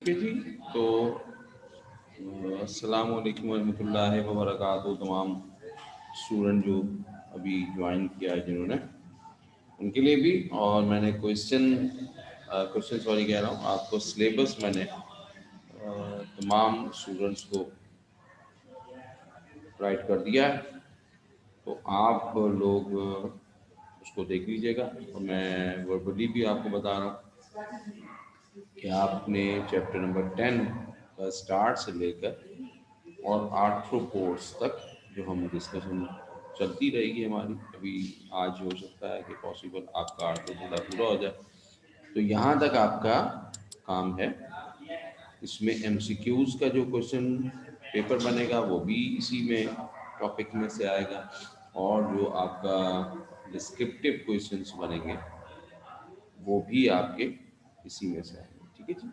ठीक है जी। तो अस्सलाम वालेकुम रहमतुल्लाहि व बरकातहू। तमाम स्टूडेंट जो अभी ज्वाइन किया है जिन्होंने, उनके लिए भी। और मैंने क्वेश्चन सॉरी कह रहा हूँ, आपको सिलेबस मैंने तमाम स्टूडेंट्स को राइट कर दिया है। तो आप लोग उसको देख लीजिएगा। और मैं वर्बली भी आपको बता रहा हूँ कि आपने चैप्टर नंबर 10 का स्टार्ट से लेकर और आठों कोर्स तक जो हम डिस्कशन चलती रहेगी हमारी। अभी आज हो सकता है कि पॉसिबल आपका आठों पूरा पूरा हो जाए, तो यहाँ तक आपका काम है। इसमें एमसीक्यूज़ का जो क्वेश्चन पेपर बनेगा वो भी इसी में टॉपिक में से आएगा, और जो आपका डिस्क्रिप्टिव क्वेश्चंस बनेंगे वो भी आपके इसी में से आएंगे। ठीक है जी।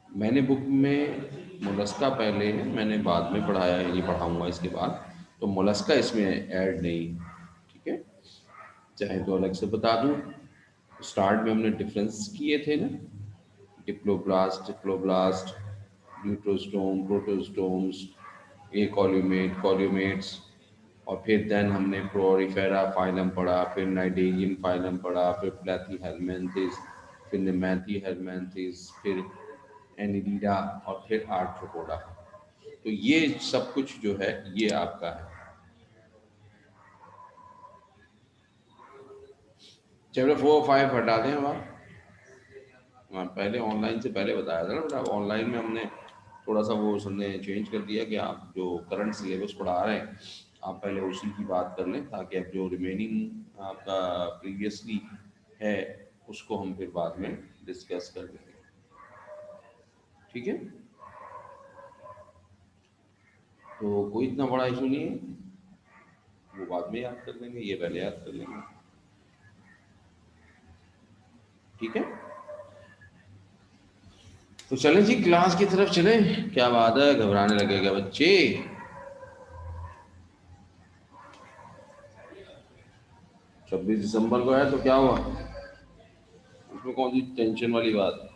मैंने बुक में मोलस्का पहले है, मैंने बाद में पढ़ाया है, ये पढ़ाऊंगा इसके बाद। तो मोलस्का इसमें ऐड नहीं है। ठीक है, चाहे तो अलग से बता दूं। स्टार्ट में हमने डिफरेंस किए थे ना, डिप्लोब्लास्ट, डिप्लोब्लास्ट, न्यूट्रोस्टोम, प्रोटोस्टोम्स, ए कॉल्यूमेट, कॉल्यूमेट्स। और फिर देन हमने प्रोरिफेरा फाइलम पढ़ा, फिर नाइडेरियन फाइलम पढ़ा, फिर प्लेथीहेल्मिन्थिस, फिर निमैथीहेल्मिन्थिस, फिर एनिलीडा, और फिर आर्थ्रोपोडा। तो ये सब कुछ जो है ये आपका है। चैप्टर 4 और 5 हटा दें। अब आप, हाँ, पहले ऑनलाइन से पहले बताया था ना बेटा। ऑनलाइन में हमने थोड़ा सा वो हमने चेंज कर दिया कि आप जो करंट सिलेबस पढ़ा रहे हैं आप पहले उसी की बात कर लें, ताकि अब जो रिमेनिंग आपका प्रीवियसली है उसको हम फिर बाद में डिस्कस कर लेंगे। ठीक है, तो कोई इतना बड़ा इशू नहीं है, वो बाद में याद कर लेंगे, ये पहले याद कर लेंगे। ठीक है, तो चलें जी क्लास की तरफ चलें। क्या बात है, घबराने लगेगा बच्चे। 26 दिसंबर को है तो क्या हुआ, उसमें कौन सी टेंशन वाली बात है?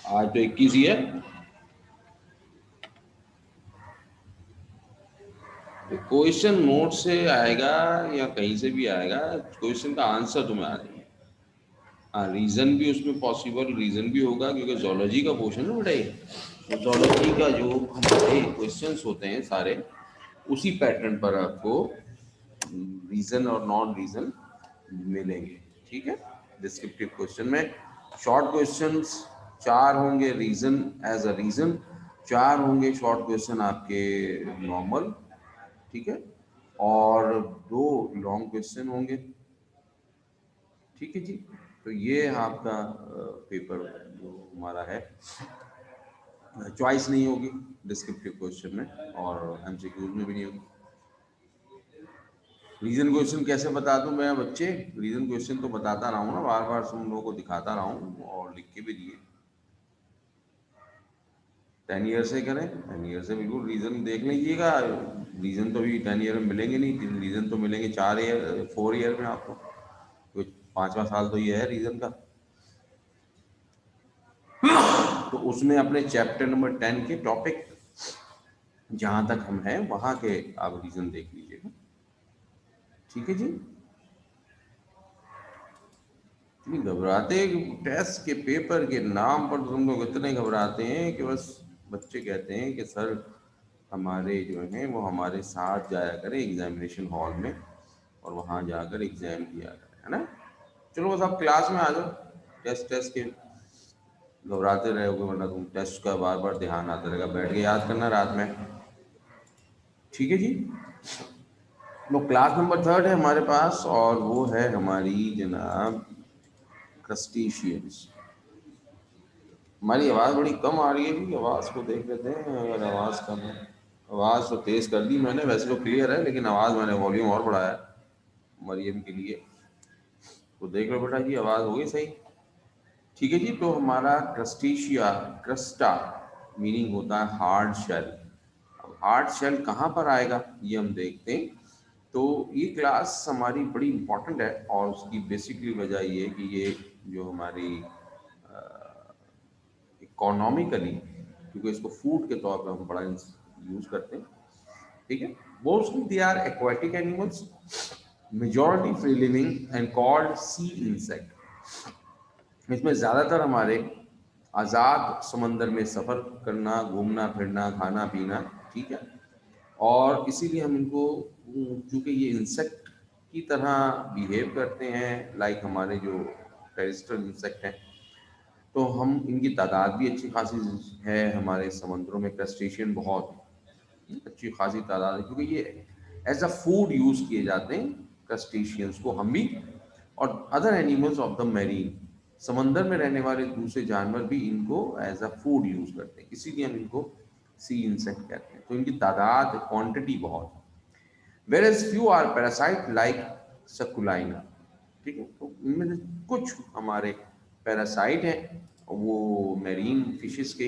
आज तो 21 ही है। क्वेश्चन नोट से आएगा या कहीं से भी आएगा, क्वेश्चन का आंसर तुम्हें आ जाएगा। हाँ, रीजन भी उसमें पॉसिबल रीजन भी होगा, क्योंकि जोलॉजी का पोर्शन है बेटा ये। तो जोलॉजी का जो हमारे क्वेश्चंस होते हैं सारे, उसी पैटर्न पर आपको रीजन और नॉन रीजन मिलेंगे। ठीक है, डिस्क्रिप्टिव क्वेश्चन में शॉर्ट क्वेश्चंस 4 होंगे, रीजन एज अ रीजन 4 होंगे शॉर्ट क्वेश्चन आपके नॉर्मल। ठीक है, और 2 लॉन्ग क्वेश्चन होंगे। ठीक है जी। तो ये आपका पेपर जो हमारा है, चॉइस नहीं होगी डिस्क्रिप्टिव क्वेश्चन में, और एमसीक्यूज में भी नहीं होगी। रीजन क्वेश्चन कैसे बता दूं मैं बच्चे? रीजन क्वेश्चन तो बताता रहा हूँ ना, बार बार तुम लोगों को दिखाता रहा हूँ और लिख के भी दिए। 10 ईयर से करें, 10 ईयर से बिल्कुल रीजन देख लीजिएगा। रीजन तो अभी 10 ईयर में मिलेंगे नहीं, रीजन तो मिलेंगे 4 ईयर 4 ईयर में आपको। तो 5वां साल तो ये है रीजन का। तो उसमें अपने चैप्टर नंबर 10 के टॉपिक जहां तक हम हैं वहां के आप रीजन देख लीजिएगा। ठीक है जी। इतनी घबराते, टेस्ट के पेपर के नाम पर तुम लोग इतने घबराते हैं कि बस बच्चे कहते हैं कि सर हमारे जो हैं वो हमारे साथ जाया करें एग्जामिनेशन हॉल में, और वहां जाकर एग्जाम दिया करें, है ना। चलो बस आप क्लास में आ जाओ। टेस्ट टेस्ट के घबराते रहोगे, वरना तुम टेस्ट का बार बार ध्यान आता रहेगा, बैठ के याद करना रात में। ठीक है जी। वो क्लास नंबर 3 है हमारे पास, और वो है हमारी जनाब क्रस्टेशियंस। हमारी आवाज़ बड़ी कम आ रही है जी, आवाज़ को देख लेते हैं। अगर आवाज़ कम है, आवाज़ तो तेज़ कर दी मैंने, वैसे तो क्लियर है, लेकिन आवाज़ मैंने वॉल्यूम और बढ़ाया है मरियम के लिए। तो देख लो बेटा जी, आवाज़ हो गई सही? ठीक है जी। तो हमारा क्रस्टेशिया, क्रस्टा मीनिंग होता है हार्ड शेल। अब हार्ड शेल कहाँ पर आएगा ये हम देखते हैं। तो ये क्लास हमारी बड़ी इंपॉर्टेंट है, और उसकी बेसिकली वजह ये है कि ये जो हमारी इकोनॉमिकली, क्योंकि इसको फूड के तौर पर हम बड़ा यूज करते हैं, ठीक है। Mostly they are aquatic animals, majority free living and called sea insect. इसमें ज़्यादातर हमारे आज़ाद समंदर में सफ़र करना, घूमना फिरना, खाना पीना, ठीक है। और इसीलिए हम इनको, चूँकि ये इंसेक्ट की तरह बिहेव करते हैं, लाइक हमारे जो टेरेस्ट्रियल इंसेक्ट हैं, तो हम इनकी तादाद भी अच्छी खासी है हमारे समंदरों में। क्रस्टेशियन बहुत अच्छी खासी तादाद है, क्योंकि ये एज अ फूड यूज़ किए जाते हैं, क्रस्टेशियंस को हम भी, और other animals of the marine, समंदर में रहने वाले दूसरे जानवर भी इनको एज अ फूड यूज़ करते हैं, इसीलिए हम इनको सी इंसेक्ट कहते हैं। तो इनकी तादाद, क्वांटिटी बहुत है। whereas few are parasite like सकुलाइना, ठीक है। तो इनमें से कुछ हमारे पैरासाइट हैं, वो मेरीन फिशेस के।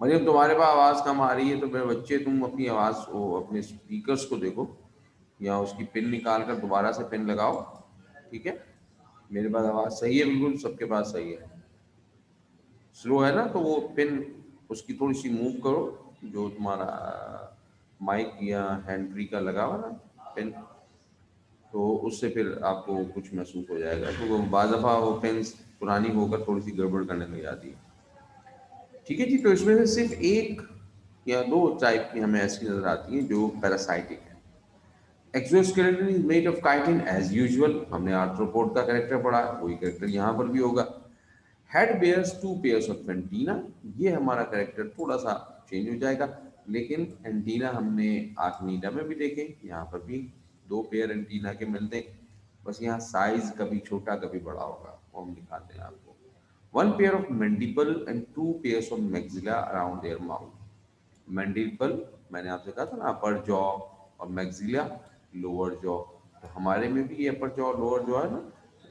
मरियम, तुम्हारे पास आवाज़ कम आ रही है, तो मेरे बच्चे तुम अपनी आवाज़ को, अपने स्पीकर्स को देखो, या उसकी पिन निकाल कर दोबारा से पिन लगाओ, ठीक है। मेरे पास आवाज़ सही है, बिल्कुल सबके पास सही है। स्लो है ना, तो वो पिन उसकी थोड़ी सी मूव करो, जो तुम्हारा माइक या हैंड फ्री का लगा हुआ ना पिन, तो उससे फिर आपको कुछ महसूस हो जाएगा, क्योंकि बाज़ दफ़ा वो पेन्स पुरानी होकर थोड़ी सी गड़बड़ करने लग जाती है, ठीक है जी। तो इसमें से सिर्फ एक या दो टाइप की हमें ऐसी नजर आती हैं जो पैरासाइटिक है। Exoskeleton is made of chitin as usual, हमने आर्थ्रोपोड का कैरेक्टर पढ़ा, वही कैरेक्टर यहाँ पर भी होगा। Head bears two pairs of antenna, ये हमारा कैरेक्टर थोड़ा सा चेंज हो जाएगा, लेकिन एंटीना हमने आर्कनीडा में भी देखे, यहाँ पर भी दो पेयर एंटीना के मिलते हैं, बस यहाँ साइज कभी छोटा कभी बड़ा होगा, वो हम दिखाते हैं आपको। One pair of mandible and to pairs of maxilla around their mouth. Mandible मैंने आपसे कहा था ना, अपर जॉ, और मैक्सिला लोअर जॉ। तो हमारे में भी ये अपर जॉ लोअर जॉ है ना,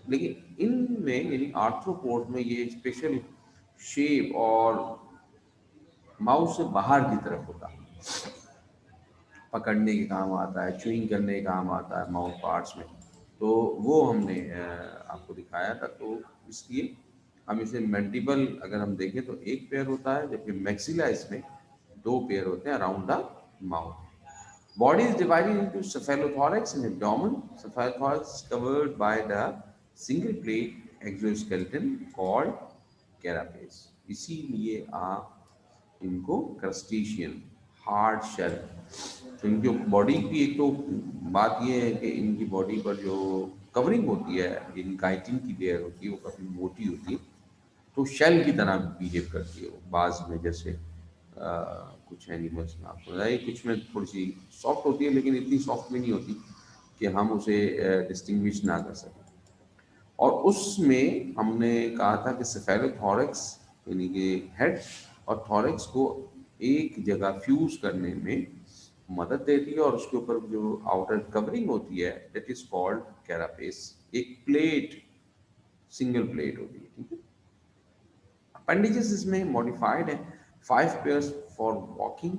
लेकिन इनमें यानी आर्थ्रोपोड में ये स्पेशल शेप और माउथ से बाहर की तरफ होता है, पकड़ने के काम आता है, च्युइंग करने के काम आता है माउथ पार्ट्स में। तो वो हमने आपको दिखाया था, तो इसलिए हम इसे मैंडिबल अगर हम देखें तो एक पेयर होता है, जबकि मैक्सिला इसमें दो पेयर होते हैं around the mouth. Body is divided into cephalothorax and abdomen. Cephalothorax is covered by the single plate exoskeleton called carapace. इसीलिए आप इनको क्रस्टेशियन, हार्ड शेल, तो इनकी बॉडी की एक तो बात ये है कि इनकी बॉडी पर जो कवरिंग होती है, इन काइटिन की लेयर होती है, वो काफ़ी मोटी होती है, तो शेल की तरह बिहेव करती है वो बाज में, जैसे कुछ एनिमल्स में आपको बताइए, कुछ में थोड़ी सी सॉफ्ट होती है, लेकिन इतनी सॉफ्ट भी नहीं होती कि हम उसे डिस्टिंग्विश ना कर सकें। और उसमें हमने कहा था कि सेफेलोथोरैक्स यानी कि हेड और थोरैक्स को एक जगह फ्यूज करने में मदद देती है, और उसके ऊपर जो आउटर कवरिंग होती है दैट इज कॉल्ड कैरापेस, एक प्लेट, सिंगल प्लेट होती है, ठीक है। अपेंडिजेस इसमें मॉडिफाइड है, 5 pairs for walking,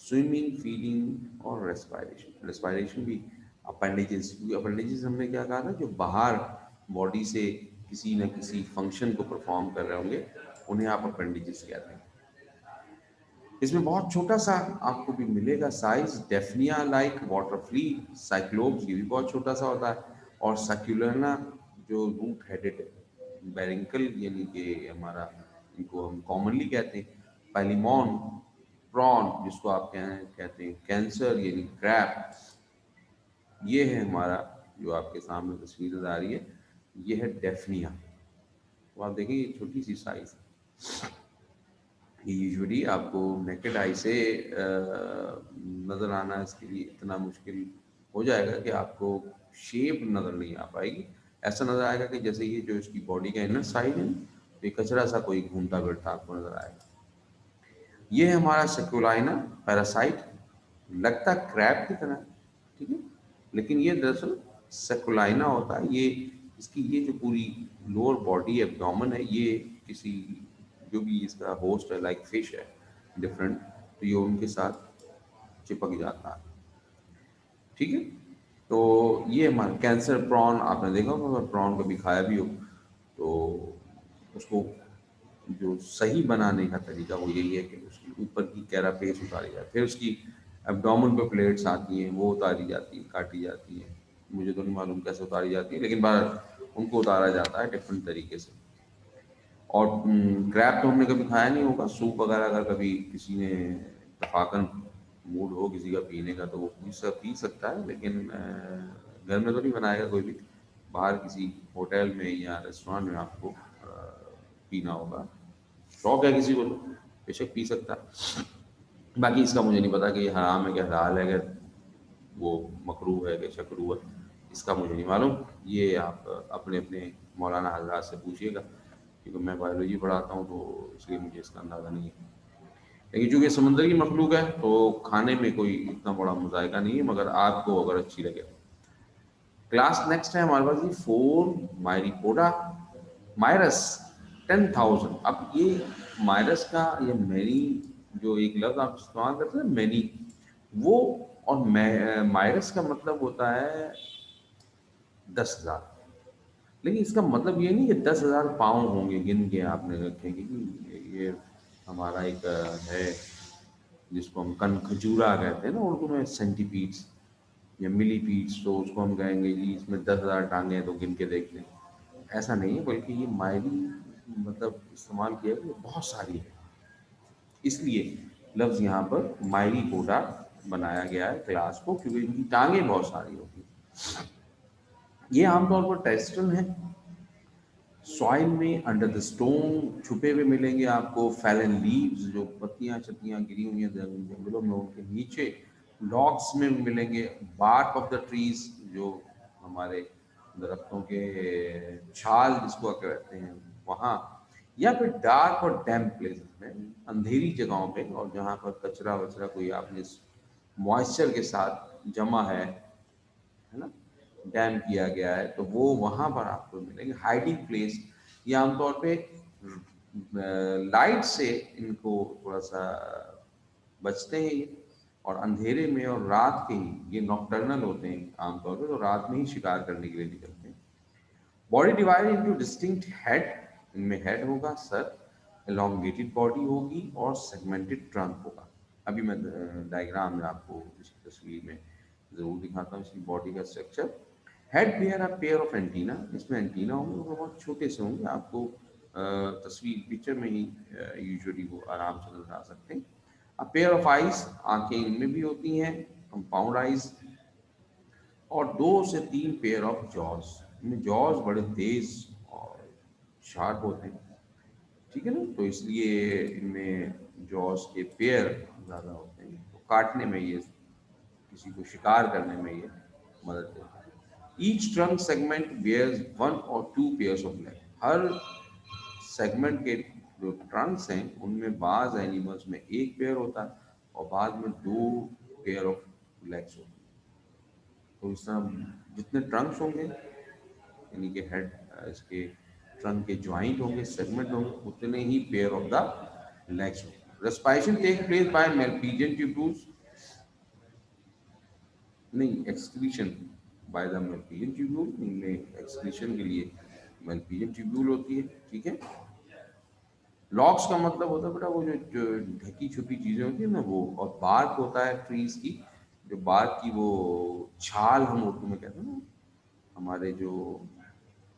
swimming, feeding और रेस्पिरेशन। रेस्पिरेशन भी अपेंडिजेस, क्योंकि अपेंडिजेस हमने क्या कहा था, जो बाहर बॉडी से किसी न किसी फंक्शन को परफॉर्म कर रहे होंगे, उन्हें आप अपेंडिजेस कहते हैं। इसमें बहुत छोटा सा आपको भी मिलेगा size, daphnia like water flea, cyclops, ये भी बहुत छोटा सा होता है, और साइक्युलरना जो रूट हेडेड बैरिंकल यानी कि हमारा, इनको हम कॉमनली कहते हैं पैलिमॉन, प्रॉन जिसको आप कहते हैं कैंसर यानी क्रैप, ये है हमारा जो आपके सामने तस्वीर नजर आ रही है, ये है डेफनिया। तो आप देखें ये छोटी सी साइज है, ये यूजुअली आपको नेकेड आई से नज़र आना इसके लिए इतना मुश्किल हो जाएगा कि आपको शेप नज़र नहीं आ पाएगी। ऐसा नज़र आएगा कि जैसे ये जो इसकी बॉडी का इनर साइड है, तो ये कचरा सा कोई घूमता फिरता आपको नज़र आएगा। ये है हमारा सेक्युलाइना पैरासाइट, लगता क्रैब की तरह, ठीक है, लेकिन ये दरअसल सेक्युलाइना होता है। ये इसकी ये जो पूरी लोअर बॉडी एब्डोमेन है, ये किसी जो भी इसका होस्ट है लाइक फिश है डिफरेंट, तो ये उनके साथ चिपक जाता है, ठीक है। तो ये हमारा कैंसर प्रॉन आपने देखा होगा, अगर प्रॉन कभी खाया भी हो तो उसको जो सही बनाने का तरीका वो यही है कि उसकी ऊपर की कैरापेस उतारी जाए, फिर उसकी एब्डोमेन पे प्लेट्स आती हैं वो उतारी जाती हैं, काटी जाती हैं। मुझे तो नहीं मालूम कैसे उतारी जाती है, लेकिन बाहर उनको उतारा जाता है डिफरेंट तरीके से। और क्रैब तो हमने कभी खाया नहीं होगा, सूप वगैरह अगर कभी किसी ने इत्तेफाकन मूड हो किसी का पीने का तो वो पी सकता है, लेकिन घर में तो नहीं बनाएगा कोई भी। बाहर किसी होटल में या रेस्टोरेंट में आपको पीना होगा। शौक है किसी को तो बेशक पी सकता है। बाकी इसका मुझे नहीं पता कि ये हराम है क्या हलाल है क्या, वो मकरूह है कि शकरू है, इसका मुझे नहीं मालूम। ये आप अपने अपने मौलाना हजरात से पूछिएगा, क्योंकि मैं बायोलॉजी पढ़ाता हूँ तो इसलिए मुझे इसका अंदाज़ा नहीं है। लेकिन चूंकि समुद्र की मखलूक है तो खाने में कोई इतना बड़ा मुजायका नहीं है, मगर आपको अगर अच्छी लगे। क्लास नेक्स्ट है हमारे पास जी 4 मायरीपोडा मायरस 10,000। अब ये मायरस का ये मैनी जो एक लफ्ज़ आप इस्तेमाल करते हैं मैनी, वो और मायरस का मतलब होता है 10,000। लेकिन इसका मतलब ये नहीं कि 10,000 पाँव होंगे गिन के आपने रखे कि ये हमारा एक है जिसको हम कन खजूरा कहते हैं ना उर्दू में, सेंटीपीड्स या मिलीपीड्स, तो उसको हम कहेंगे जी इसमें 10,000 टांगे हैं तो गिन के देख लें। ऐसा नहीं है, बल्कि ये मायरी मतलब इस्तेमाल किया है, ये बहुत सारी है, इसलिए लफ्ज़ यहाँ पर मायरी कोटा बनाया गया है क्लास को, क्योंकि इनकी टांगें बहुत सारी होती हैं। ये आमतौर पर टेरेस्ट्रियल हैं, सॉइल में अंडर द स्टोन छुपे हुए मिलेंगे आपको। फैलन लीव्स जो पत्तियां चत्तियां गिरी हुई हैं जंगलों में उनके नीचे, लॉग्स में मिलेंगे। बार्क ऑफ द ट्रीज जो हमारे दरख्तों के छाल जिसको कहते हैं वहाँ, या फिर डार्क और डैम्प प्लेसेस में अंधेरी जगहों पे, और जहाँ पर कचरा वचरा कोई आपने मॉइस्चर के साथ जमा है ना, डैम किया गया है, तो वो वहाँ पर आपको मिलेंगे। हाइडिंग प्लेस, ये आमतौर पे लाइट से इनको थोड़ा सा बचते हैं ये, और अंधेरे में और रात के ही ये नॉकटर्नल होते हैं आमतौर पे, तो रात में ही शिकार करने के लिए निकलते हैं। Body divide into distinct head, इनमें हेड होगा, सर, एलोंगेटेड बॉडी होगी और सेगमेंटेड ट्रंक होगा। अभी मैं डायग्राम में आपको इस तस्वीर में जरूर दिखाता हूँ इसकी बॉडी का structure. Head bear a pair of antenna, इसमें एंटीना होंगे वो बहुत छोटे से होंगे, आपको तस्वीर पिक्चर में ही यूजुअली वो आराम से नजर आ सकते हैं। अ पेयर ऑफ आइज, आंखें इनमें भी होती हैं, कंपाउंड आइज। और 2 से 3 पेयर ऑफ जॉज, इनमें जॉज बड़े तेज और शार्प होते हैं, ठीक है ना, तो इसलिए इनमें जॉज के पेयर ज़्यादा होते हैं, तो काटने में ये किसी को शिकार करने में ये मदद देता है। ईच ट्रंक सेगमेंट बेयर्स 1 और 2 pairs of leg, her segment के जो ट्रंक्स हैं उनमें बाज एनिमल्स में 1 पेयर होता है और बाद में 2 पेयर ऑफ लेग्स होते हैं। तो इस तरह जितने ट्रंक्स होंगे यानी कि हेड, इसके ट्रंक के ज्वाइंट होंगे, सेगमेंट होंगे, उतने ही पेयर ऑफ द लेग्स होंगे। Respiration take place by Malpighian tubules, नहीं excretion by the Malpighian tubule, इनमें एक्सक्रीशन के लिए मेलपीजियन ट्यूब्यूल होती है, ठीक है। लॉक्स का मतलब होता है बेटा वो जो ढकी छुपी चीजें होती है ना वो, और बार्क होता है ट्रीज की, जो बार्क की वो छाल हम उर्दू में कहते हैं ना, हमारे जो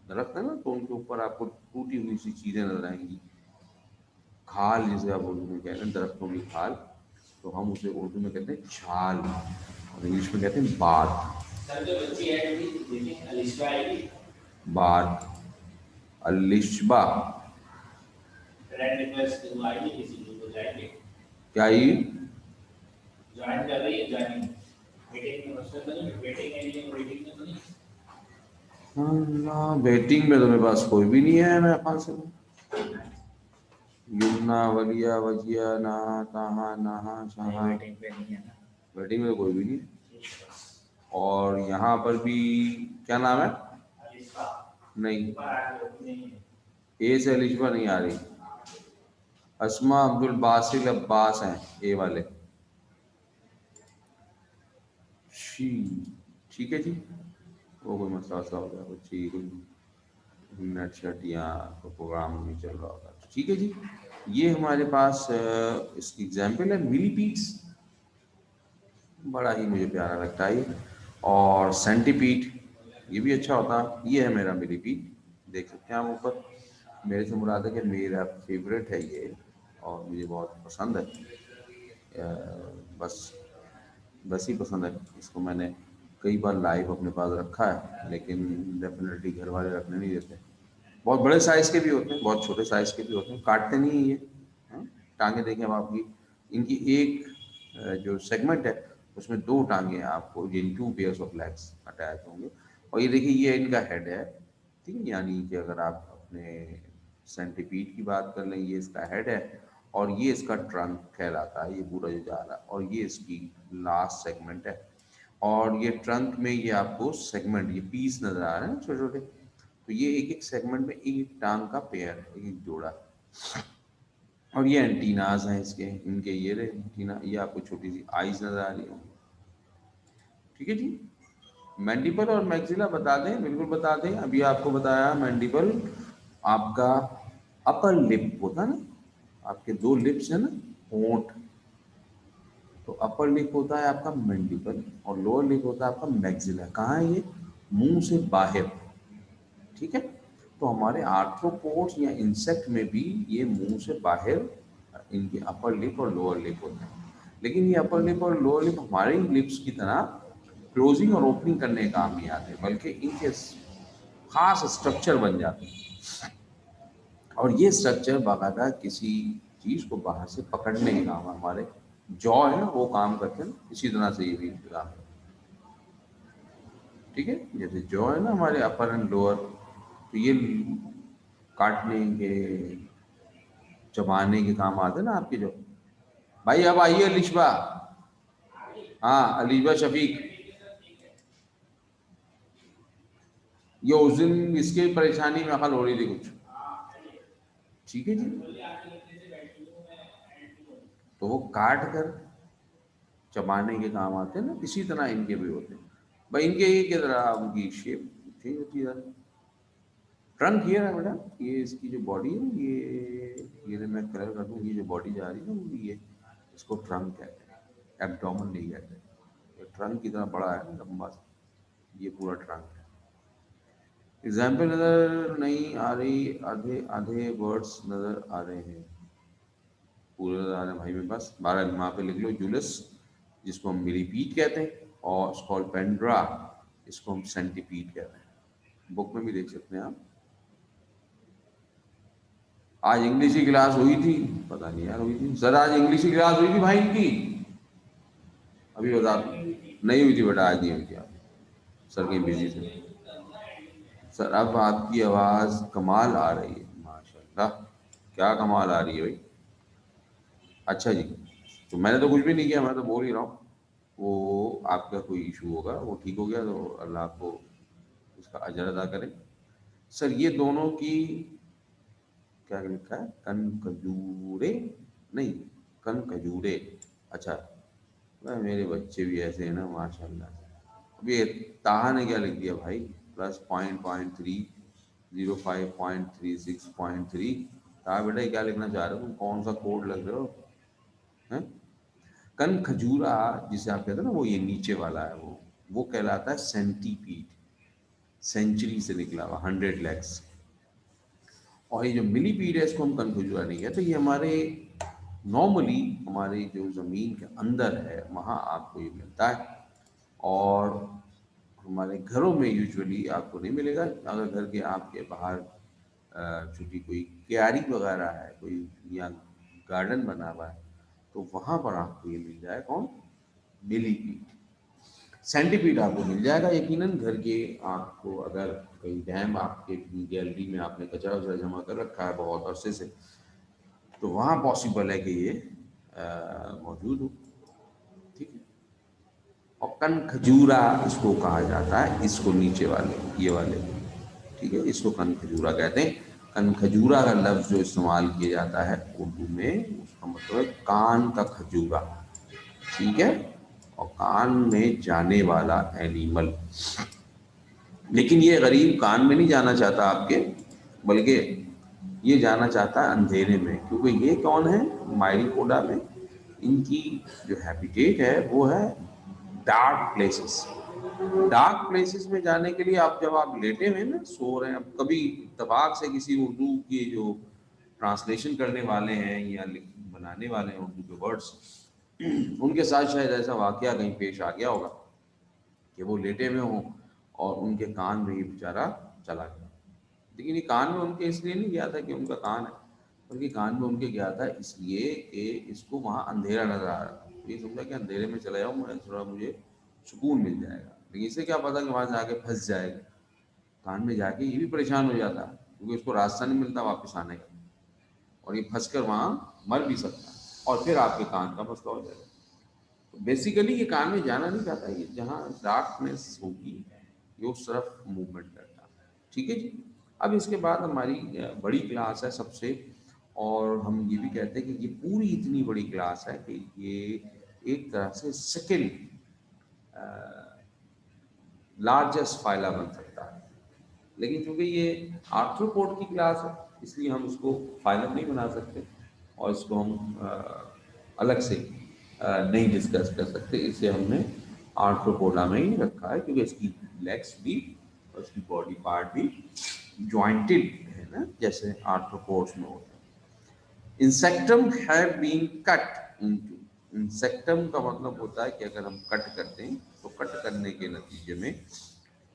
दरख्त है ना तो उनके ऊपर आपको टूटी हुई सी चीजें नजर आएंगी, खाल जिसे आप उर्दू में कहते हैं, दरख्तों की खाल, तो हम उसे उर्दू में कहते हैं छाल और इंग्लिश में कहते हैं बार्क। बार्क, अलिशबा, क्या ये ज्वाइन कर रही है, ज्वाइनिंग मीटिंग में मसला तो नहीं, वेटिंग एरिया में वेटिंग में तो नहीं। हाँ वेटिंग में तो मेरे पास कोई भी नहीं है, मेरे पास युमना वलिया वजिया ना तहा नहा शहा, वेटिंग पे नहीं है ना, वेटिंग में तो कोई भी नहीं है। और यहाँ पर भी क्या नाम है, नहीं, ए से अलिशबा नहीं आ रही। अस्मा अब्दुल बासिल अब्बास हैं ए वाले, शी, ठीक है जी, वो कोई मसला वसला हो गया, बच्चे की कोई नेट शेट या कोई प्रोग्राम नहीं चल रहा होगा, तो ठीक है जी। ये हमारे पास इसकी एग्जाम्पल है मिलीपीड्स, बड़ा ही मुझे प्यारा लगता है ये। और सेंटीपीड, ये भी अच्छा होता है। ये है मेरा मिलीपीड, देख सकते हैं आप ऊपर। मेरे से मुराद है कि मेरा फेवरेट है ये, और मुझे बहुत पसंद है। बस बस ही पसंद है इसको। मैंने कई बार लाइव अपने पास रखा है, लेकिन डेफिनेटली घर वाले रखने नहीं देते। बहुत बड़े साइज़ के भी होते हैं, बहुत छोटे साइज़ के भी होते हैं, काटते नहीं हैं ये। हाँ? टांगे देखें अब आपकी, इनकी एक जो सेगमेंट है उसमें दो टांगे हैं आपको, जिन two pairs of legs attach होंगे। और ये देखिए, ये इनका हेड है, ठीक है। यानी कि अगर आप अपने सेंटीपीड की बात कर लें, ये इसका हेड है, और ये इसका ट्रंक कहलाता है, ये पूरा जो जा रहा है, और ये इसकी लास्ट सेगमेंट है। और ये ट्रंक में ये आपको सेगमेंट, ये पीस नजर आ रहे हैं छोटे छोटे, तो ये एक एक सेगमेंट में एक टांग का पेयर है, एक एक जोड़ा। और ये एंटीनाज हैं इसके, इनके ये रहे एंटीना। ये आपको छोटी सी आईज नजर आ रही है, ठीक है जी। मैंडिबल और मैक्सिला बता दें, बिल्कुल बता दें। अभी आपको बताया मैंडिबल आपका अपर लिप होता है ना, आपके दो लिप्स है ना, होंठ। तो अपर लिप होता है आपका मैंडिबल, और लोअर लिप होता है आपका मैक्सिला। कहाँ है ये? मुंह से बाहर, ठीक है। तो हमारे आर्थ्रोपोड्स या इंसेक्ट में भी ये मुंह से बाहर इनके अपर लिप और लोअर लिप होते हैं। लेकिन ये अपर लिप और लोअर लिप हमारे लिप्स की तरह क्लोजिंग और ओपनिंग करने का काम नहीं आते, बल्कि इनके खास स्ट्रक्चर बन जाते हैं। और ये स्ट्रक्चर बाकायदा किसी चीज को बाहर से पकड़ने के काम, हमारे जॉ है वो काम करते हैं, इसी तरह से ये भी काम है, ठीक है। जैसे जॉ है ना हमारे अपर एंड लोअर, तो ये काटने के, चबाने के काम आते हैं ना आपके जो। भाई अब आइए अलिशबा, हाँ अलिशबा शफीक, ये उस दिन इसके परेशानी में हल हो रही थी कुछ, ठीक है जी। तो वो काट कर चबाने के काम आते हैं ना, इसी तरह इनके भी होते हैं। भाई इनके ये की तरह उनकी शेप चेंज होती है। ट्रंक ये है बेटा, ये इसकी जो बॉडी है, ये मैं कलर कर दूँ, ये जो बॉडी जा रही है ना, ये इसको ट्रंक कहते हैं, एब्डोमेन नहीं कहते। ये ट्रंक की तरह बड़ा है, लंबा सा, ये पूरा ट्रंक है। एग्जाम्पल नजर नहीं आ रही, आधे आधे वर्ड्स नजर आ रहे हैं, पूरे नजर आ रहे हैं भाई मेरे पास। 12 वहाँ पे लिख लो। जूलस, जिसको हम मिलीपीड कहते हैं, और स्कॉलपेंड्रा, इसको हम सेंटीपीड कहते हैं। बुक में भी देख सकते हैं आप। आज इंग्लिश की क्लास हुई थी, पता नहीं यार हुई थी सर, आज इंग्लिश की क्लास हुई थी भाई इनकी? अभी बता दो। नहीं हुई थी बेटा, आज नहीं हुई थी। आप सर कहीं बिजी थे। सर अब आपकी आवाज़ कमाल आ रही है, माशाल्लाह, क्या कमाल आ रही है भाई। अच्छा जी, तो मैंने तो कुछ भी नहीं किया, मैं तो बोल ही रहा हूँ। वो आपका कोई इशू होगा, वो ठीक हो गया तो अल्लाह आपको उसका अजर अदा करे। सर ये दोनों की क्या लिखा है? कन खजूरे, नहीं, कन खजूरे। अच्छा, मेरे बच्चे भी ऐसे हैं ना माशाल्लाह। अभी ये ताहा ने क्या लिख दिया भाई? प्लस .3, 05.36.3। ताहा बेटा ये क्या लिखना चाह रहे हो तुम? कौन सा कोड लग रहे हो हैं? कन खजूरा जिसे आप कहते हैं ना, वो ये नीचे वाला है, वो कहलाता है सेंटीपीड, सेंचुरी से निकला हुआ, 100 लेग्स। और ये जो मिलीपीड है, इसको हम कन खजूरा नहीं कहते। ये हमारे नॉर्मली हमारे जो ज़मीन के अंदर है वहाँ आपको ये मिलता है, और हमारे घरों में यूजुअली आपको नहीं मिलेगा। अगर घर के आपके बाहर छोटी कोई क्यारी वगैरह है, कोई या गार्डन बना हुआ है, तो वहाँ पर आपको ये मिल जाए, कौन? मिलीपीड। सेंटीपीड आपको मिल जाएगा यकीनन घर के। आपको अगर कहीं डैम आपके गैलरी में आपने कचरा वचरा जमा कर रखा है बहुत अरसे से, तो वहाँ पॉसिबल है कि ये मौजूद हो, ठीक है। और कन खजूरा इसको कहा जाता है, इसको नीचे वाले, ये वाले, ठीक है, इसको कन खजूरा कहते हैं। कन खजूरा का लफ्ज़ जो इस्तेमाल किया जाता है उर्दू में, उसका मतलब है कान का खजूरा, ठीक है। और कान में जाने वाला एनिमल। लेकिन ये गरीब कान में नहीं जाना चाहता आपके, बल्कि ये जाना चाहता है अंधेरे में, क्योंकि ये कौन है, माइरीपोडा में इनकी जो हैबिटेट है वो है डार्क प्लेसेस। डार्क प्लेसेस में जाने के लिए आप जब आप लेटे हुए ना सो रहे हैं, अब कभी इत्तेफाक से किसी उर्दू के जो ट्रांसलेशन करने वाले हैं या बनाने वाले हैं उर्दू के वर्ड्स, उनके साथ शायद ऐसा वाकया कहीं पेश आ गया होगा कि वो लेटे हुए हों और उनके कान में ही बेचारा चला गया। लेकिन ये कान में उनके इसलिए नहीं गया था कि उनका कान है, बल्कि कान में उनके गया था इसलिए कि इसको वहाँ अंधेरा नजर आ रहा था। ये समझा कि अंधेरे में चला जाऊँ, मैं थोड़ा मुझे सुकून मिल जाएगा। लेकिन इसे क्या पता कि वहाँ जाके फंस जाएगा। कान में जाके ये भी परेशान हो जाता है, क्योंकि उसको रास्ता नहीं मिलता वापस आने का, और ये फंस कर वहाँ मर भी सकता है, और फिर आपके कान का मसला हो जाएगा। तो बेसिकली ये कान में जाना नहीं चाहता, ये जहाँ डार्कनेस होगी ये उस तरफ मूवमेंट करता है। ठीक है जी। अब इसके बाद हमारी बड़ी क्लास है सबसे, और हम ये भी कहते हैं कि ये पूरी इतनी बड़ी क्लास है कि ये एक तरह से सेकेंड लार्जेस्ट फाइला बन सकता है। लेकिन चूंकि ये आर्थ्रोपोड की क्लास है इसलिए हम इसको फाइलम नहीं बना सकते, और इसको हम अलग से नहीं डिस्कस कर सकते। इसे हमने आर्थ्रोपोडा में ही रखा है, क्योंकि इसकी लेग्स भी और इसकी बॉडी पार्ट भी ज्वाइंटेड है ना, जैसे आर्थ्रोपोड्स में होता है। इंसेक्टम हैव बीन कट इनटू। इंसेक्टम का मतलब होता है कि अगर हम कट करते हैं तो कट करने के नतीजे में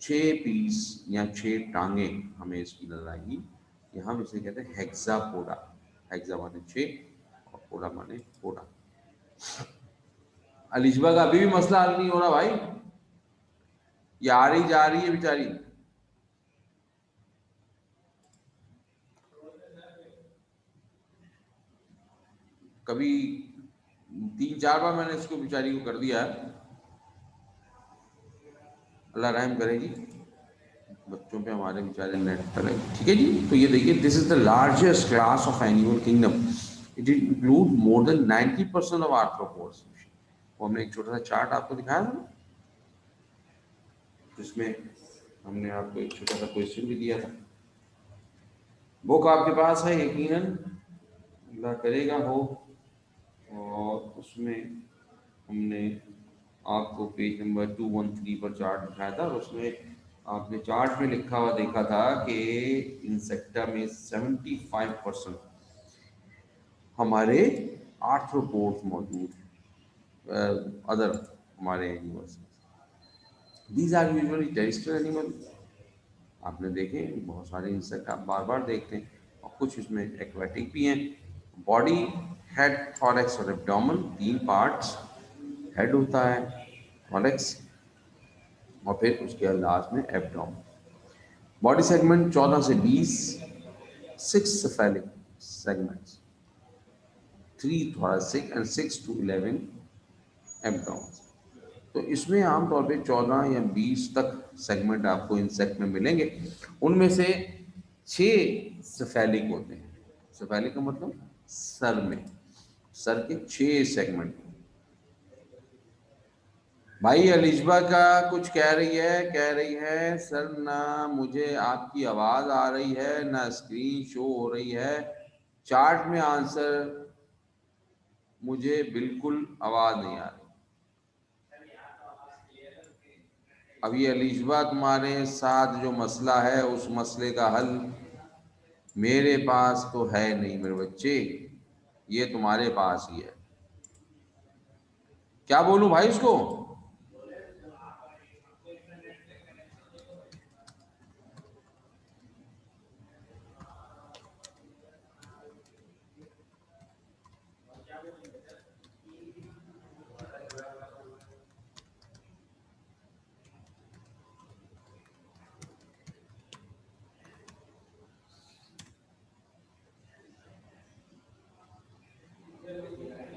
6 पीस या 6 टांगे हमें इसकी नजर आएंगी। हम इसे कहते हैं हेक्सापोडा। हेक्सा माने 6 और पोडा माने पोडा। अलिजबा का अभी भी मसला हल नहीं हो रहा भाई, ये आ रही जा रही है बेचारी। कभी 3-4 बार मैंने इसको बेचारी को कर दिया है, अल्लाह रहम करेगी बच्चों पे हमारे बेचारे नेट पर है। ठीक है जी। तो ये देखिए, this is the largest class of animal kingdom. It include more than 90% of arthropods. वो हमने एक छोटा सा चार्ट आपको दिखाया था ना, जिसमें हमने आपको एक छोटा सा क्वेश्चन भी दिया था। बुक आपके पास है यकीनन, अल्लाह करेगा हो, और उसमें हमने आपको पेज नंबर 213 पर चार्ट दिखाया था, और उसमें आपने चार्ट में लिखा हुआ देखा था कि इंसेक्टा में 75% हमारे आर्थ्रोपोड्स मौजूद हैं, अदर हमारे animals. These are usually terrestrial animal. आपने देखे बहुत सारे इंसेक्ट आप बार बार देखते हैं, और कुछ इसमें एक्वेटिक भी हैं। बॉडी, हेड, थॉरैक्स और एब्डोमेन, 3 पार्ट्स। हेड होता है, थॉरैक्स, और फिर उसके लास्ट में एब्डोमेन। बॉडी सेगमेंट 14 से 20, 6 cephalic segments, 3 thoracic and 6 to 11 abdomens। तो इसमें आमतौर पे 14 या 20 तक सेगमेंट आपको इंसेक्ट में मिलेंगे। उनमें से 6 सेफेलिक होते हैं। सेफेलिक का मतलब सर में, सर के 6 सेगमेंट। भाई अलिजबा का कुछ कह रही है सर, ना मुझे आपकी आवाज आ रही है ना स्क्रीन शो हो रही है, चार्ट में आंसर मुझे बिल्कुल आवाज नहीं आ रही। अब ये अलिजबा तुम्हारे साथ जो मसला है उस मसले का हल मेरे पास तो है नहीं मेरे बच्चे, ये तुम्हारे पास ही है। क्या बोलूं भाई इसको?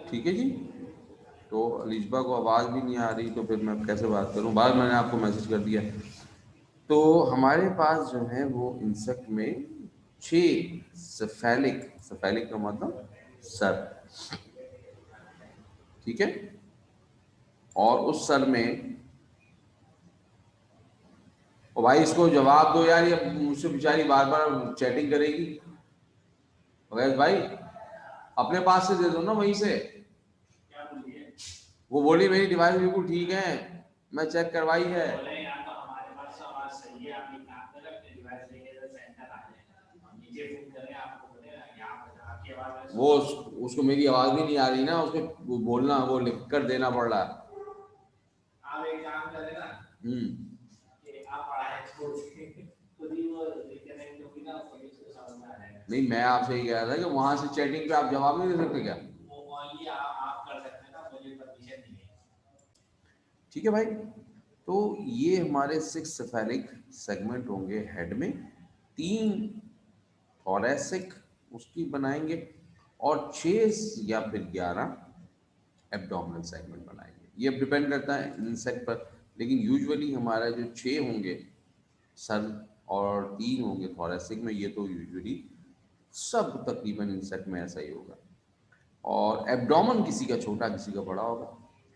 ठीक है जी। तो अलिजबा को आवाज़ भी नहीं आ रही, तो फिर मैं कैसे बात करूं? बाद मैंने आपको मैसेज कर दिया। तो हमारे पास जो है वो इंसेक्ट में 6 सफेलिक, सफेलिक का मतलब सर। ठीक है। और उस सर में, और भाई इसको जवाब दो यार, ये मुझसे बेचारी बार बार चैटिंग करेगी। अवैध भाई अपने पास से दे दो ना वहीं से। वो बोली मेरी डिवाइस बिल्कुल ठीक है, मैं चेक करवाई है। वो उसको मेरी आवाज भी नहीं आ रही ना, उसको वो बोलना, वो लिख कर देना पड़ रहा है। आप एक काम करें ना कि आप पढ़ाई छोड़ के खुद ही वो रिकनेक्ट होगी ना, पुलिस को समझ में आ जाएगा। नहीं, मैं आपसे ही कह रहा था कि वहां से चैटिंग पे आप जवाब नहीं दे सकते क्या? वो ओनली आप कर सकते हैं ना, मुझे परमिशन नहीं है। ठीक है भाई, तो ये हमारे 6 सेफेलिक सेगमेंट होंगे हेड में, 3 थोरेसिक उसकी बनाएंगे, और 6 या फिर 11 एब्डोमिनल सेगमेंट बनाएंगे। ये डिपेंड करता है इंसेक्ट पर, लेकिन यूजुअली हमारा जो 6 होंगे सर और 3 होंगे थोरेसिक में, ये तो यूजुअली सब तकरीबन इंसेक्ट में ऐसा ही होगा। और एब्डोमेन किसी का छोटा किसी का बड़ा होगा।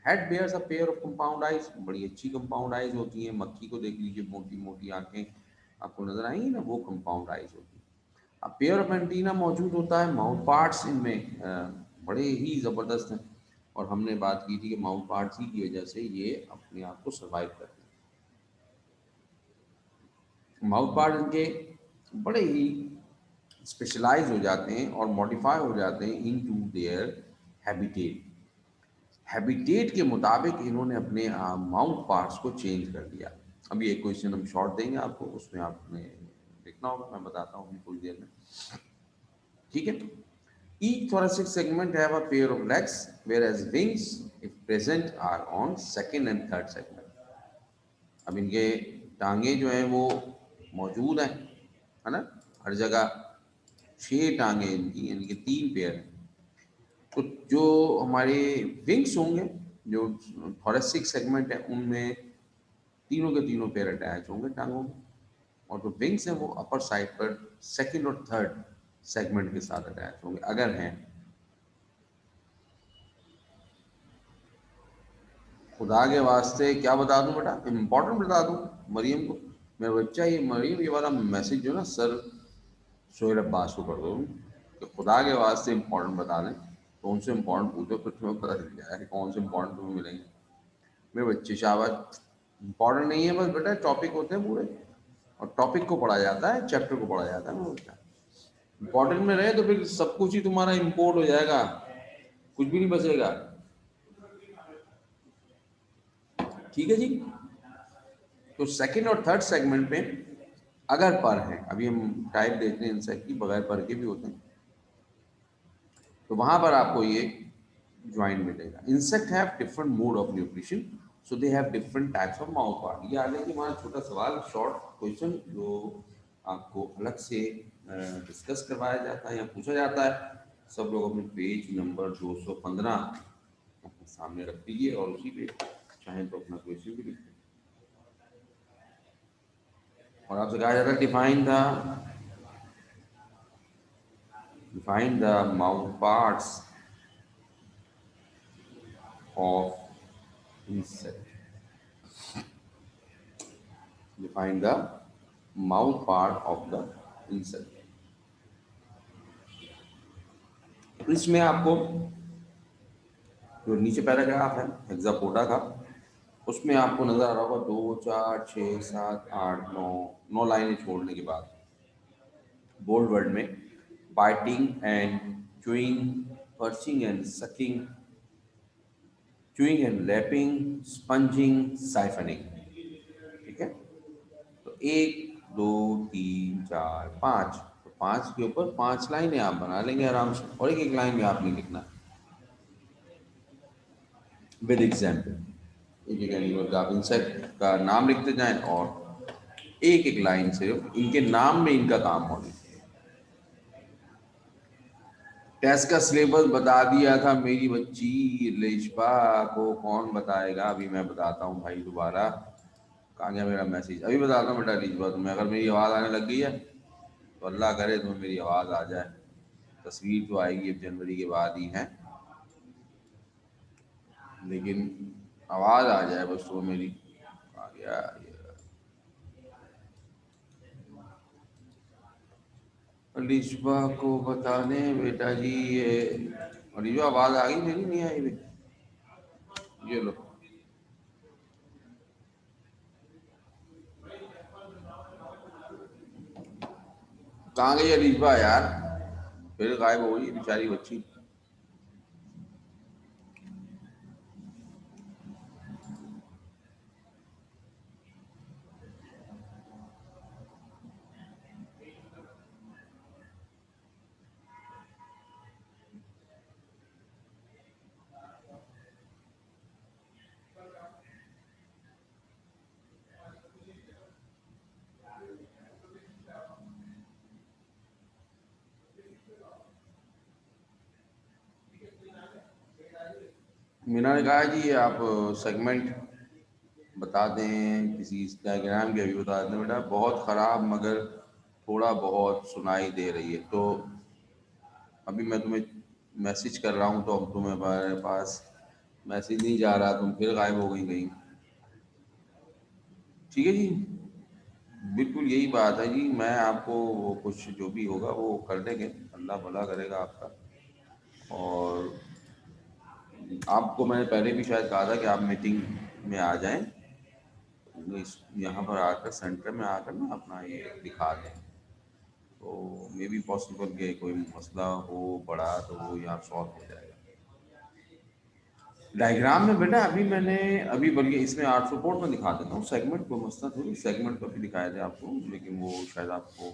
Head bears a pair of compound eyes, बड़ी अच्छी कंपाउंड आइज होती हैं। मक्खी को देख लीजिए, मोटी मोटी आंखें आपको नजर आएंगी ना, वो कंपाउंड आइज होती है। अब पेयर ऑफ एंटीना मौजूद होता है। माउथ पार्ट्स इनमें बड़े ही ज़बरदस्त हैं, और हमने बात की थी कि माउथ पार्ट्स ही की वजह से ये अपने आप को सर्वाइव करते हैं। माउथ पार्ट इनके बड़े ही स्पेशलाइज हो जाते हैं और मॉडिफाई हो जाते हैं इन टू देयर हैबिटेट। हैबिटेट के मुताबिक इन्होंने अपने माउथ पार्ट्स को चेंज कर दिया। अभी एक क्वेश्चन हम शॉर्ट देंगे आपको, उसमें आपने लिखना होगा, मैं बताता हूँ थोड़ी देर में। ठीक है, each thoracic segment have a pair of legs, whereas wings, if present, are on second and third segment. अब इनके टांगे जो हैं वो मौजूद हैं, है ना, हर जगह 6 टांगे इनकी, यानी कि 3 पेयर हैं। तो जो हमारे विंग्स होंगे, जो थोरेसिक सेगमेंट है, उनमें तीनों के तीनों पेयर अटैच होंगे टांगों में, और जो विंग्स हैं वो अपर साइड पर सेकंड और थर्ड सेगमेंट के साथ अटैच होंगे, अगर हैं। खुदा के वास्ते क्या बता दूं बेटा, इम्पोर्टेंट बता दूं मरियम को, मेरा बच्चा ये मरियम, ये वाला मैसेज जो ना सर शोएब अब्बास को कर दो कि खुदा के वास्ते इम्पोर्टेंट बता दें, तो उनसे इम्पोर्टेंट पूछो, फिर तुम्हें पता चल जाएगा कि कौन से इम्पोर्टेंट तुम्हें मिलेंगे। मेरे बच्चे शाबाश, इम्पोर्टेंट नहीं है बस बेटा, टॉपिक होते हैं पूरे, और टॉपिक को पढ़ा जाता है, चैप्टर को पढ़ा जाता है। मेरे बच्चा इम्पोर्टेंट में रहे तो फिर सब कुछ ही तुम्हारा इम्पोर्ट हो जाएगा, कुछ भी नहीं बचेगा। ठीक है जी, तो सेकंड और थर्ड सेगमेंट में अगर पर है, अभी हम टाइप देखते हैं इंसेक्ट की, बगैर पर के भी होते हैं, तो वहां पर आपको ये ज्वाइंट मिलेगा। Insect have different mode of nutrition, so they have different types of mouth part. ये आगे कि हमारा छोटा सवाल, शॉर्ट क्वेश्चन, जो आपको अलग से डिस्कस करवाया जाता है या पूछा जाता है। सब लोग अपने पेज नंबर 215 अपने सामने रख दीजिए, और उसी पे चाहें तो अपना क्वेश्चन भी लिख दें। और आपसे कहा जाता है define the mouth parts of insect. Define the mouth part of the insect. इसमें आपको जो नीचे पैराग्राफ है हेक्सापोडा का, उसमें आपको नजर आ रहा होगा 2 4 6 7 8 9 लाइनें छोड़ने के बाद बोल्ड वर्ड में biting and chewing, perching and sucking, chewing and lapping, sponging, siphoning। ठीक है, तो 1 2 3 4 5, तो 5 के ऊपर 5 लाइनें आप बना लेंगे आराम से, और एक एक लाइन में आपने लिखना विद एग्जाम्पल। एक एक एनिमल का आप इंसेक्ट का नाम लिखते जाएं, और एक एक लाइन से इनके नाम में इनका काम होना। टेस्ट का सिलेबस बता दिया था मेरी बच्ची रेशपा को, कौन बताएगा? अभी मैं बताता हूँ भाई दोबारा। कहाँ गया मेरा मैसेज? अभी बताता हूँ बेटा रिजवा तुम्हें। अगर मेरी आवाज़ आने लग गई है तो अल्लाह करे तुम्हें मेरी आवाज़ आ जाए। तस्वीर तो आएगी अब जनवरी के बाद ही है, लेकिन आवाज आ जाए बस वो मेरी। आ गया ये। अलीशबा को बताने बेटा जी ये। अलीशबा आवाज आ गई मेरी, नहीं आई भाई? ये लो। कहाँ गई अलीशबा यार? फिर गायब हो गई बेचारी बच्ची। मीना ने कहा जी आप सेगमेंट बता दें, किसी डायग्राम के भी बता दें बेटा। बहुत ख़राब मगर थोड़ा बहुत सुनाई दे रही है। तो अभी मैं तुम्हें मैसेज कर रहा हूँ तो अब तुम्हें पास मैसेज नहीं जा रहा, तुम फिर गायब हो गई कहीं। ठीक है जी, बिल्कुल यही बात है जी। मैं आपको वो कुछ जो भी होगा वो कर देंगे, अल्लाह भला करेगा आपका। और आपको मैंने पहले भी शायद कहा था कि आप मीटिंग में आ जाएं, इस यहाँ पर आकर सेंटर में आकर ना अपना ये दिखा दें। तो मे बी पॉसिबल कि कोई मसला हो बड़ा तो वो यहाँ सॉल्व हो जाएगा। डायग्राम में बेटा अभी मैंने अभी बल्कि इसमें आर्ट सपोर्ट में दिखा देता हूँ सेगमेंट को, मसला थोड़ी सेगमेंट को भी दिखाया जाए आपको, लेकिन वो शायद आपको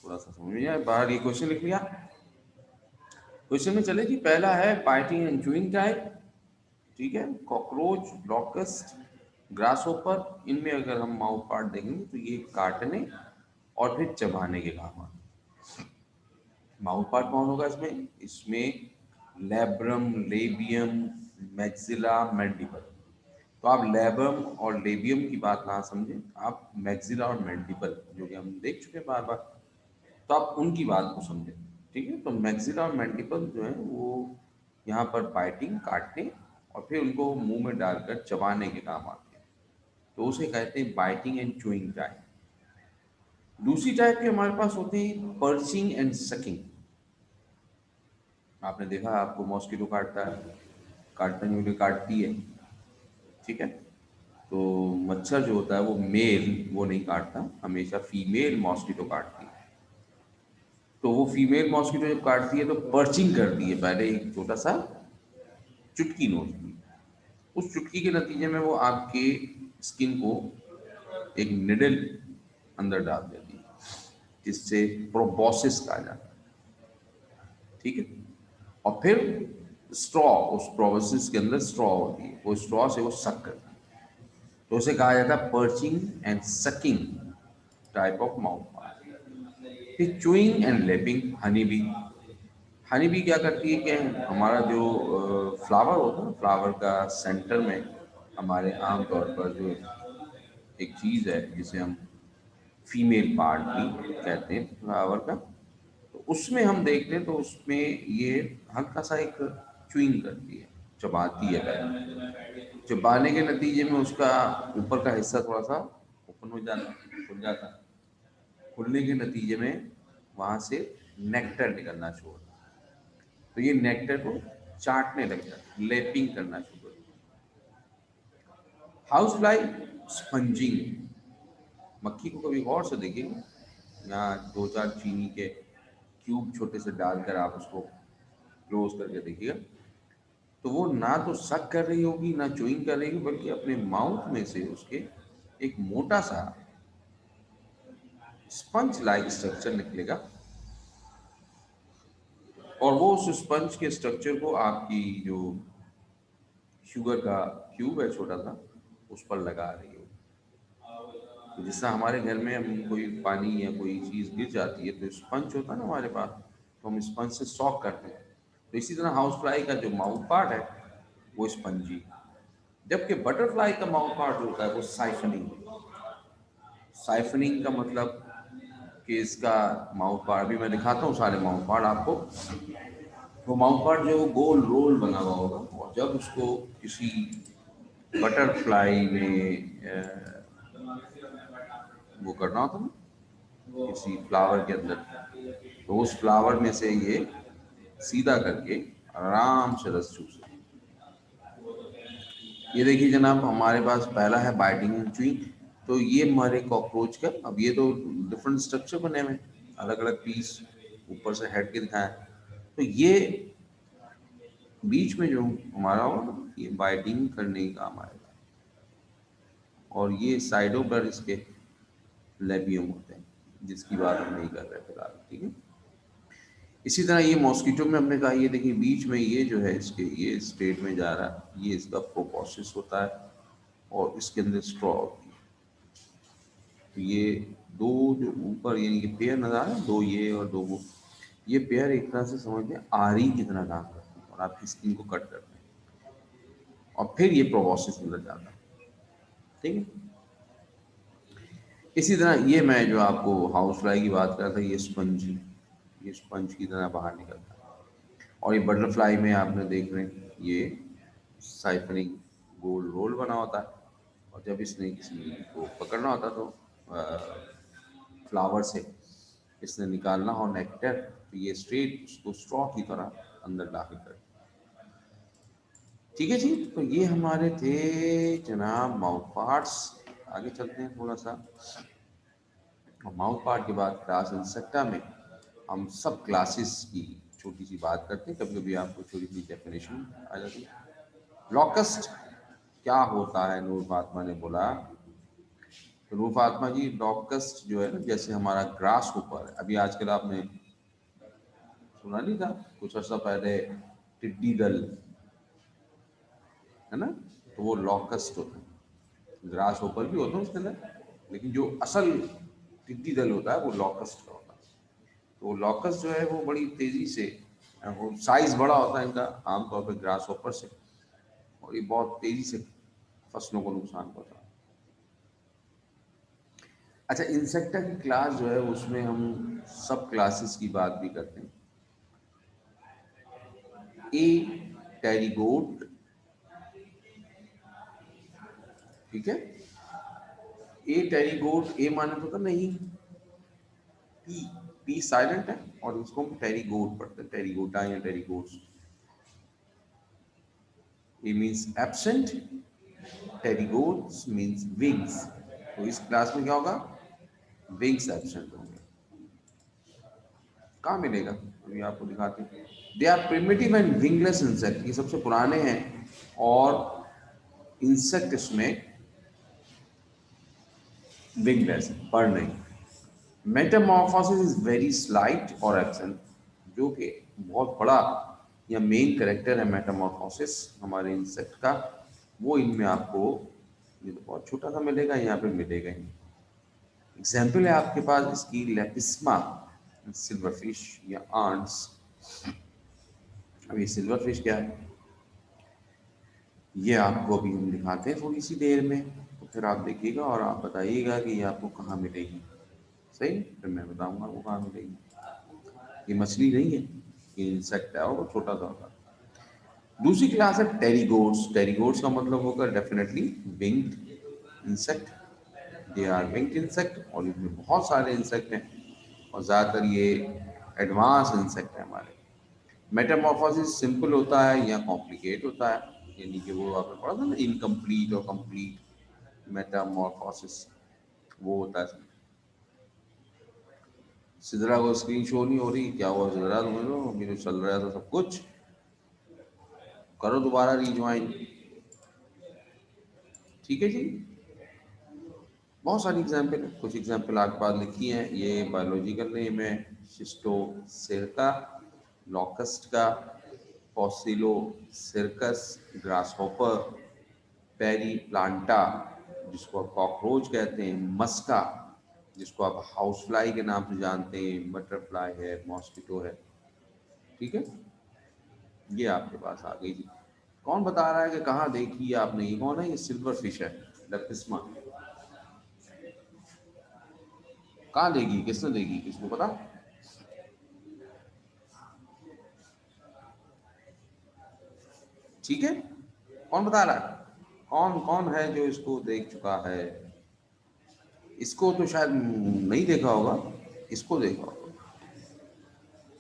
थोड़ा सा समझ में आए। बाहर ये क्वेश्चन लिख लिया। क्वेश्चन में चले जी, पहला है बाइटिंग एंड च्यूइंग टाइप। ठीक है, कॉकरोच, लॉकस्ट, ग्रास होपर, इनमें अगर हम माउथ पार्ट देखेंगे तो ये काटने और फिर चबाने के काम आते हैं। माउथ पार्ट कौन होगा इसमें? इसमें लेब्रम, लेबियम, मैक्सिला, मैंडिबल। तो आप लेब्रम और लेबियम की बात ना समझें, आप मैक्सिला और मैंडिबल जो कि हम देख चुके हैं बार बार, तो आप उनकी बात को समझें। ठीक है, तो मैक्सिला और मैंडिबल जो है वो यहाँ पर बाइटिंग, काटने और फिर उनको मुंह में डालकर चबाने के काम आते हैं। तो उसे कहते हैं बाइटिंग एंड चूइंग टाइप। दूसरी टाइप के हमारे पास होते हैं पर्चिंग एंड सकिंग। आपने देखा, आपको मॉस्किटो काटता है, काटने के लिए काटती है। ठीक है, तो मच्छर जो होता है वो मेल वो नहीं काटता, हमेशा फीमेल मॉस्किटो काटती है। तो वो फीमेल मॉस्किटो जब काटती है तो पर्चिंग करती है, पहले एक छोटा सा चुटकी नोचती है। उस चुटकी के नतीजे में वो आपके स्किन को एक निडल अंदर डाल देती है, जिससे प्रोबोसिस कहा जाता है। ठीक है, और फिर स्ट्रॉ, उस प्रोबोसिस के अंदर स्ट्रॉ होती है, वो स्ट्रॉ से वो सक करती है। तो उसे कहा जाता है perching and sucking type of mouth. फिर chewing and lapping, honey bee. Honey bee क्या करती है कि हमारा जो फ्लावर होता है, फ्लावर का सेंटर में हमारे आमतौर पर जो एक चीज़ है जिसे हम फीमेल पार्ट भी कहते हैं फ्लावर का, तो उसमें हम देखते हैं तो उसमें ये हल्का सा एक च्युइंग करती है, चबाती है पहले। चबाने के नतीजे में उसका ऊपर का हिस्सा थोड़ा सा ओपन हो जाता है, खुल जाता है। खुलने के नतीजे में वहाँ से नेक्टर निकलना शुरू होता है। तो ये नेक्टर को चाटने लगता है, लेपिंग करना शुरू होता है। House fly spongin. मक्खी को कभी गौर से देखिएगा, यहाँ दो चार चीनी के क्यूब छोटे से डालकर आप उसको क्लोज करके देखिएगा, तो वो ना तो सक कर रही होगी ना चूइंग कर रही होगी, बल्कि अपने माउथ में से उसके एक मोटा सा स्पंज लाइक स्ट्रक्चर निकलेगा, और वो उस स्पंज के स्ट्रक्चर को आपकी जो शुगर का क्यूब है छोटा सा उस पर लगा रही हो। तो जिससे हमारे घर में हम कोई पानी या कोई चीज़ गिर जाती है तो स्पंज होता है ना हमारे पास, तो हम स्पंज से सॉक करते हैं। तो इसी तरह हाउस फ्लाई का जो माउथ पार्ट है वो स्पंजी, जबकि बटरफ्लाई का माउथ पार्ट जो होता है वो साइफनिंग। साइफनिंग का मतलब कि इसका माउथ पार्ट भी मैं दिखाता हूँ सारे माउथ पार्ट आपको। वो माउथ पार्ट जो है वो गोल रोल बना हुआ होगा, और जब उसको किसी बटरफ्लाई में वो करना होता ना किसी फ्लावर के अंदर, तो उस फ्लावर में से ये सीधा करके आराम से रस चूसे। ये देखिए जनाब, हमारे पास पहला है बाइटिंग च्यूइंग। तो ये हमारे कॉकरोच का, अब ये तो डिफरेंट स्ट्रक्चर बने हुए हैं, अलग अलग पीस ऊपर से हेड के दिखाए। तो ये बीच में जो हमारा होगा ना, ये बाइटिंग करने का काम आएगा, और ये साइडों पर इसके लेबियम होते हैं, जिसकी बात हम नहीं कर रहे फिलहाल, ठीक है। इसी तरह ये मॉस्किटो में हमने कहा, ये देखिए बीच में ये जो है इसके ये स्ट्रेट में जा रहा है, ये इसका प्रोपोसिस होता है, और इसके अंदर स्ट्रॉ होती है। तो ये दो जो ऊपर यानी कि पेयर नजर आ रहा है, दो ये और दो वो, ये पेयर एक तरह से समझ लें आरी की तरह काम करते हैं और आपकी स्किन को कट करते हैं, और फिर ये प्रोपोसिस अंदर जाता है, ठीक है। इसी तरह ये मैं जो आपको हाउस फ्लाई की बात कर रहा था, ये स्पंज की तरह बाहर निकलता है। और ये बटरफ्लाई में आपने देख रहे हैं ये साइफनिंग गोल रोल बना होता है, और जब इसने किसी को पकड़ना होता तो फ्लावर से इसने निकालना हो नेक्टर, तो ये स्ट्रेट उसको स्ट्रॉ की तरह अंदर दाखिल कर। ठीक है जी, तो ये हमारे थे जनाब माउथ पार्ट्स। आगे चलते हैं थोड़ा सा, और माउथ पार्ट के बाद क्लास इंसेक्टा में हम सब क्लासेस की छोटी सी बात करते हैं, कभी कभी आपको छोटी सी डेफिनेशन आ जाती है। लॉकस्ट क्या होता है, नूर फातिमा ने बोला। तो नूर फातिमा जी, लॉकस्ट जो है ना, जैसे हमारा ग्रास ऊपर है, अभी आजकल आपने सुना नहीं था कुछ अर्सा पहले टिड्डी दल, है ना, तो वो लॉकस्ट होता है। ग्रास ऊपर भी होता है उसके अंदर, लेकिन जो असल टिड्डी दल होता है वो लॉकस्ट का होता है। तो लॉकस जो है वो बड़ी तेजी से, वो साइज बड़ा होता है इनका आमतौर पर ग्रास ऊपर से, और ये बहुत तेजी से फसलों को नुकसान पहुंचाता है। अच्छा, इंसेक्टा की क्लास जो है उसमें हम सब क्लासेस की बात भी करते हैं। ए टेरिगोट, ठीक है। ए टेरिगोट, ए माने तो नहीं, पी, पी साइलेंट है, और इसको हम टेरिगोट पढ़ते हैं, टेरिगोटा या टेरिगोट्स। ए मीन्स एब्सेंट, टेरिगोट्स मीन्स विंग्स। तो इस क्लास में क्या होगा, विंग्स एब्सेंट होंगे। कहाँ मिलेगा, अभी आपको दिखाते हैं। They are primitive and wingless insect, ये सबसे पुराने हैं, और इंसेक्ट इसमें विंगलेस, पर नहीं। मेटामॉर्फोसिस इज वेरी स्लाइट और एब्सेंट, जो कि बहुत बड़ा या मेन करेक्टर है मेटामॉर्फोसिस हमारे इंसेक्ट का, वो इनमें आपको ये तो बहुत छोटा सा मिलेगा, यहाँ पे मिलेगा ही नहीं। एग्जाम्पल है आपके पास इसकी लेपिस्मा सिल्वर फिश या आंट्स। अब ये सिल्वर फिश क्या है, ये आपको अभी हम दिखाते हैं थोड़ी सी देर में, तो फिर आप देखिएगा और आप बताइएगा कि ये आपको कहाँ मिलेगी। सही, फिर मैं बताऊंगा वो कहाँ मिलेगी। ये मछली नहीं है, ये इंसेक्ट है, और वो छोटा सा होता है। दूसरी क्लास है टेरिगोट्स। टेरिगोट्स का मतलब होगा definitely winged insect, they are winged insect, और इसमें बहुत सारे इंसेक्ट हैं, और ज़्यादातर ये एडवांस इंसेक्ट है हमारे। मेटामॉर्फोसिस सिंपल होता है या कॉम्प्लिकेट होता है, यानी कि वो आपने पढ़ा था ना, इनकम्प्लीट और कंप्लीट मेटामॉर्फोसिस, वो होता है। सिदरा को स्क्रीन शो नहीं हो रही, क्या हुआ सिदरा, तुम्हें तो अभी तो चल रहा था सब कुछ, करो दोबारा रिज्वाइन। ठीक है जी, बहुत सारी एग्जाम्पल है, कुछ एग्जाम्पल आपके पास लिखी हैं। ये बायोलॉजिकल नेम है, शिस्टो सिरका लॉकस्ट का, फॉसिलो सिरकस ग्रासहॉपर, पेरी प्लांटा जिसको आप कॉकरोच कहते हैं, मस्का जिसको आप हाउस फ्लाई के नाम से जानते हैं, बटरफ्लाई है, मॉस्किटो है, ठीक है। ये आपके पास आ गई जी। कौन बता रहा है कि कहाँ देखी है आपने, ये कौन है, ये सिल्वर फिश है, लेपिस्मा। कहाँ देगी, किसने देगी, किसको पता। ठीक है, कौन बता रहा है, कौन कौन है जो इसको देख चुका है? इसको तो शायद नहीं देखा होगा, इसको देखा होगा।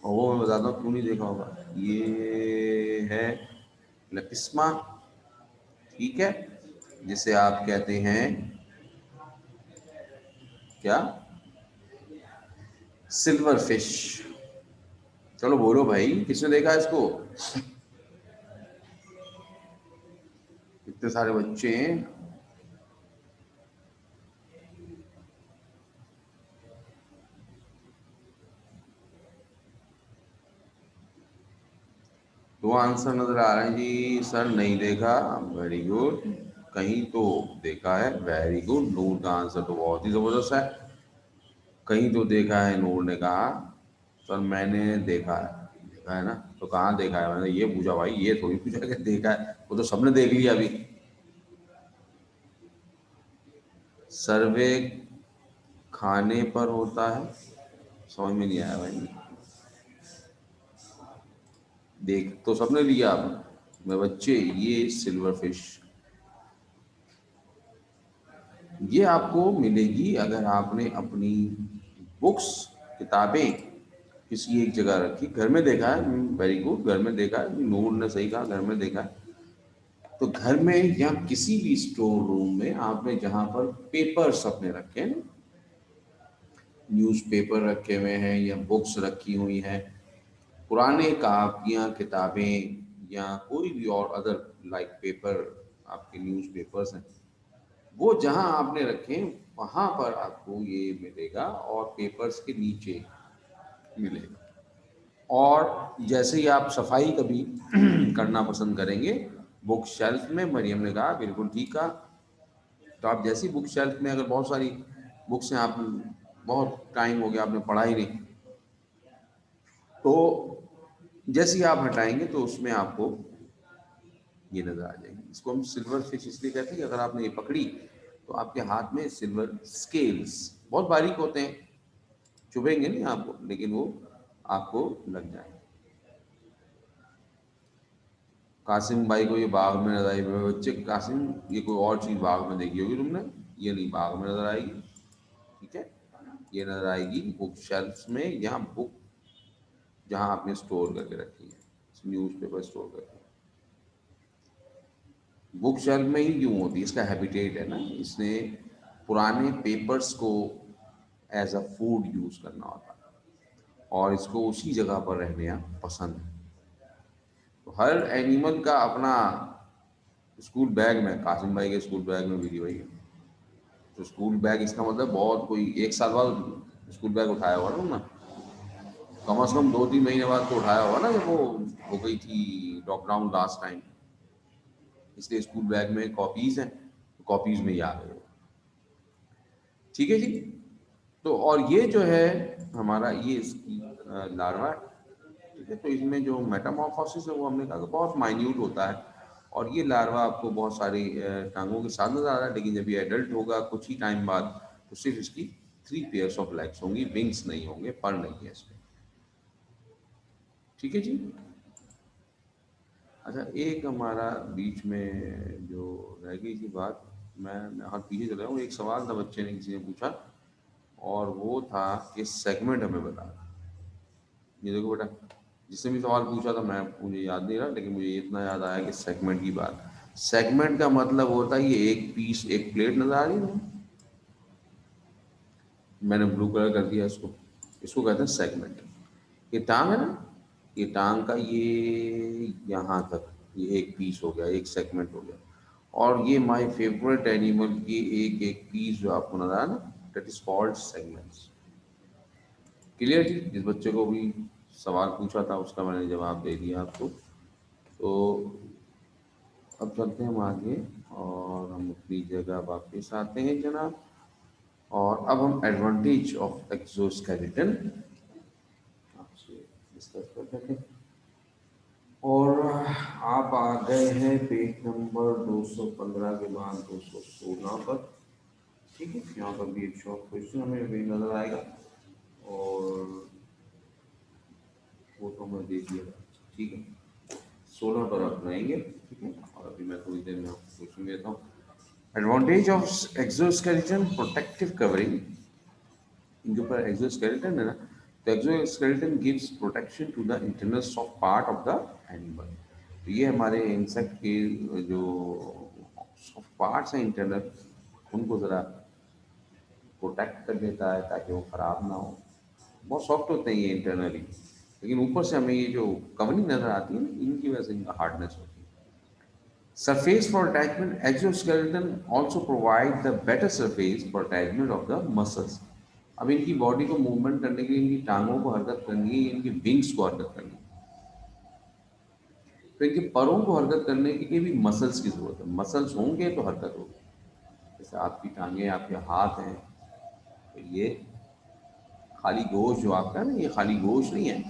और वो मैं बताता हूँ क्यों नहीं देखा होगा। ये है लेपिस्मा, ठीक है, जिसे आप कहते हैं क्या, सिल्वर फिश। चलो बोलो भाई, किसने देखा इसको? इतने सारे बच्चे हैं। दो आंसर नजर आ रहे हैं जी। सर नहीं देखा, वेरी गुड। कहीं तो देखा है, वेरी गुड। नूर का आंसर तो बहुत ही जबरदस्त है। कहीं तो देखा है, नूर ने कहा। सर मैंने देखा है। देखा है ना, तो कहाँ देखा है? मैंने ये पूछा भाई, ये थोड़ी पूछा कि देखा है, वो तो सबने देख लिया अभी। सर्वे खाने पर होता है, समझ में नहीं आया भाई। देख तो सबने लिया अब मैं बच्चे, ये सिल्वर फिश, ये आपको मिलेगी अगर आपने अपनी बुक्स, किताबें किसी एक जगह रखी। घर में देखा है, वेरी गुड, घर में देखा है, नूर ने सही कहा, घर में देखा है। तो घर में या किसी भी स्टोर रूम में आपने जहां पर पेपर्स अपने रखे हैं, न्यूज़पेपर रखे हुए हैं या बुक्स रखी हुई हैं, पुराने कापियाँ किताबें या कोई भी और अदर लाइक पेपर, आपके न्यूज़पेपर्स हैं, वो जहां आपने रखे वहां पर आपको ये मिलेगा और पेपर्स के नीचे मिलेगा। और जैसे ही आप सफाई कभी करना पसंद करेंगे बुक शेल्फ में, मरियम ने कहा बिल्कुल ठीक कहा, तो आप जैसी बुक शेल्फ में अगर बहुत सारी बुक्स हैं, आप बहुत टाइम हो गया आपने पढ़ा ही नहीं, तो जैसे ही आप हटाएंगे तो उसमें आपको ये नजर आ जाएगी। इसको हम सिल्वर फिश इसलिए कहते हैं कि अगर आपने ये पकड़ी तो आपके हाथ में सिल्वर स्केल्स बहुत बारीक होते हैं, चुभेंगे नहीं आपको, लेकिन वो आपको लग जाएंगे। कासिम भाई को ये बाग में नजर आई, बच्चे कासिम ये कोई और चीज बाग में देखी होगी तुमने, ये नहीं बाग में नजर आएगी, ठीक है। ये नजर आएगी बुक शेल्फ्स में, यहाँ बुक जहाँ आपने स्टोर करके रखी है, न्यूज़पेपर स्टोर करके। बुक शेल्फ में ही क्यों होती है, इसका हैबिटेट है ना, इसने पुराने पेपर्स को एज अ फूड यूज करना होता है और इसको उसी जगह पर रहना पसंद है। तो हर एनिमल का अपना स्कूल बैग में, कासिम भाई के स्कूल बैग में भी वही है। तो स्कूल बैग इसका मतलब बहुत कोई एक साल बाद स्कूल बैग उठाया होगा ना, कम से कम 2-3 महीने बाद तो उठाया होगा ना, जब वो हो गई थी लॉकडाउन लास्ट टाइम, इसलिए स्कूल बैग में कॉपीज हैं, कॉपीज में ही आ गए। ठीक है जी। तो और ये जो है हमारा ये इसकी लार्वा, ठीक है। तो इसमें जो मेटामॉर्फोसिस है वो हमने कहा कि बहुत माइन्यूट होता है, और ये लार्वा आपको बहुत सारी टांगों के साथ नजर आ रहा है, लेकिन जब ये एडल्ट होगा कुछ ही टाइम बाद तो सिर्फ इसकी 3 पेयर्स ऑफ लेग्स होंगी, विंग्स नहीं होंगे, पर नहीं है इसमें। ठीक है जी। अच्छा, एक हमारा बीच में जो रह गई थी बात, मैं हाथ पीछे चला हूँ, एक सवाल था बच्चे ने किसी ने पूछा, और वो था कि सेगमेंट हमें बता। ये देखो बेटा, जिसने भी सवाल पूछा था, मैं मुझे याद नहीं रहा, लेकिन मुझे इतना याद आया कि सेगमेंट की बात। सेगमेंट का मतलब होता है ये एक पीस, एक प्लेट नजर आ रही है, मैंने ब्लू कलर कर दिया इसको, इसको कहते हैं सेगमेंट। ये टांग है ना, ये टांग का ये यहाँ तक ये एक पीस हो गया, एक सेगमेंट हो गया। और ये माय फेवरेट एनिमल की एक एक पीस जो आपको नजर आया ना, that is called segments. Clear जी। जिस बच्चे को भी सवाल पूछा था उसका मैंने जवाब दे दिया आपको। तो अब चलते हैं हम आगे और हम अपनी जगह वापस आते हैं जनाब। और अब हम एडवांटेज ऑफ एक्सोस्केलेटन आपसे डिस्कस कर रहे थे, और आप आ गए हैं पेज नंबर 215 के बाद 216 पर। ठीक है, यहाँ पर भी एक शॉर्ट क्वेश्चन हमें भी नजर आएगा, और वो तो हमें दे दिया, ठीक है। 16 पर अपनाएंगे, ठीक है। और अभी मैं थोड़ी देर में आपको क्वेश्चन देता हूँ। Advantage of exoskeleton protective covering, इनके ऊपर एक्सोस्केलेटन है ना, तो exoskeleton gives protection to the internal soft part of the animal. तो ये हमारे इंसेक्ट के जो सॉफ्ट पार्ट्स हैं इंटरनल, उनको ज़रा प्रोटेक्ट कर देता है ताकि वो ख़राब ना हो। बहुत सॉफ्ट होते हैं ये इंटरनली, लेकिन ऊपर से हमें ये जो कवरिंग नज़र आती है इनकी वजह से इनका हार्डनेस होती है। Surface for attachment, exoskeleton also provide the better surface for attachment of the muscles. अब इनकी बॉडी को मूवमेंट करने के लिए इनकी टांगों को हरकत करनी है, इनकी विंग्स को हरकत करनी है, तो इनके परों को हरकत करने के लिए भी मसल्स की जरूरत है। मसल्स होंगे तो हरकत होगी। जैसे आपकी टांगें, आपके हाथ हैं, तो ये खाली गोश्त जो आपका है ना, ये खाली गोश्त नहीं है,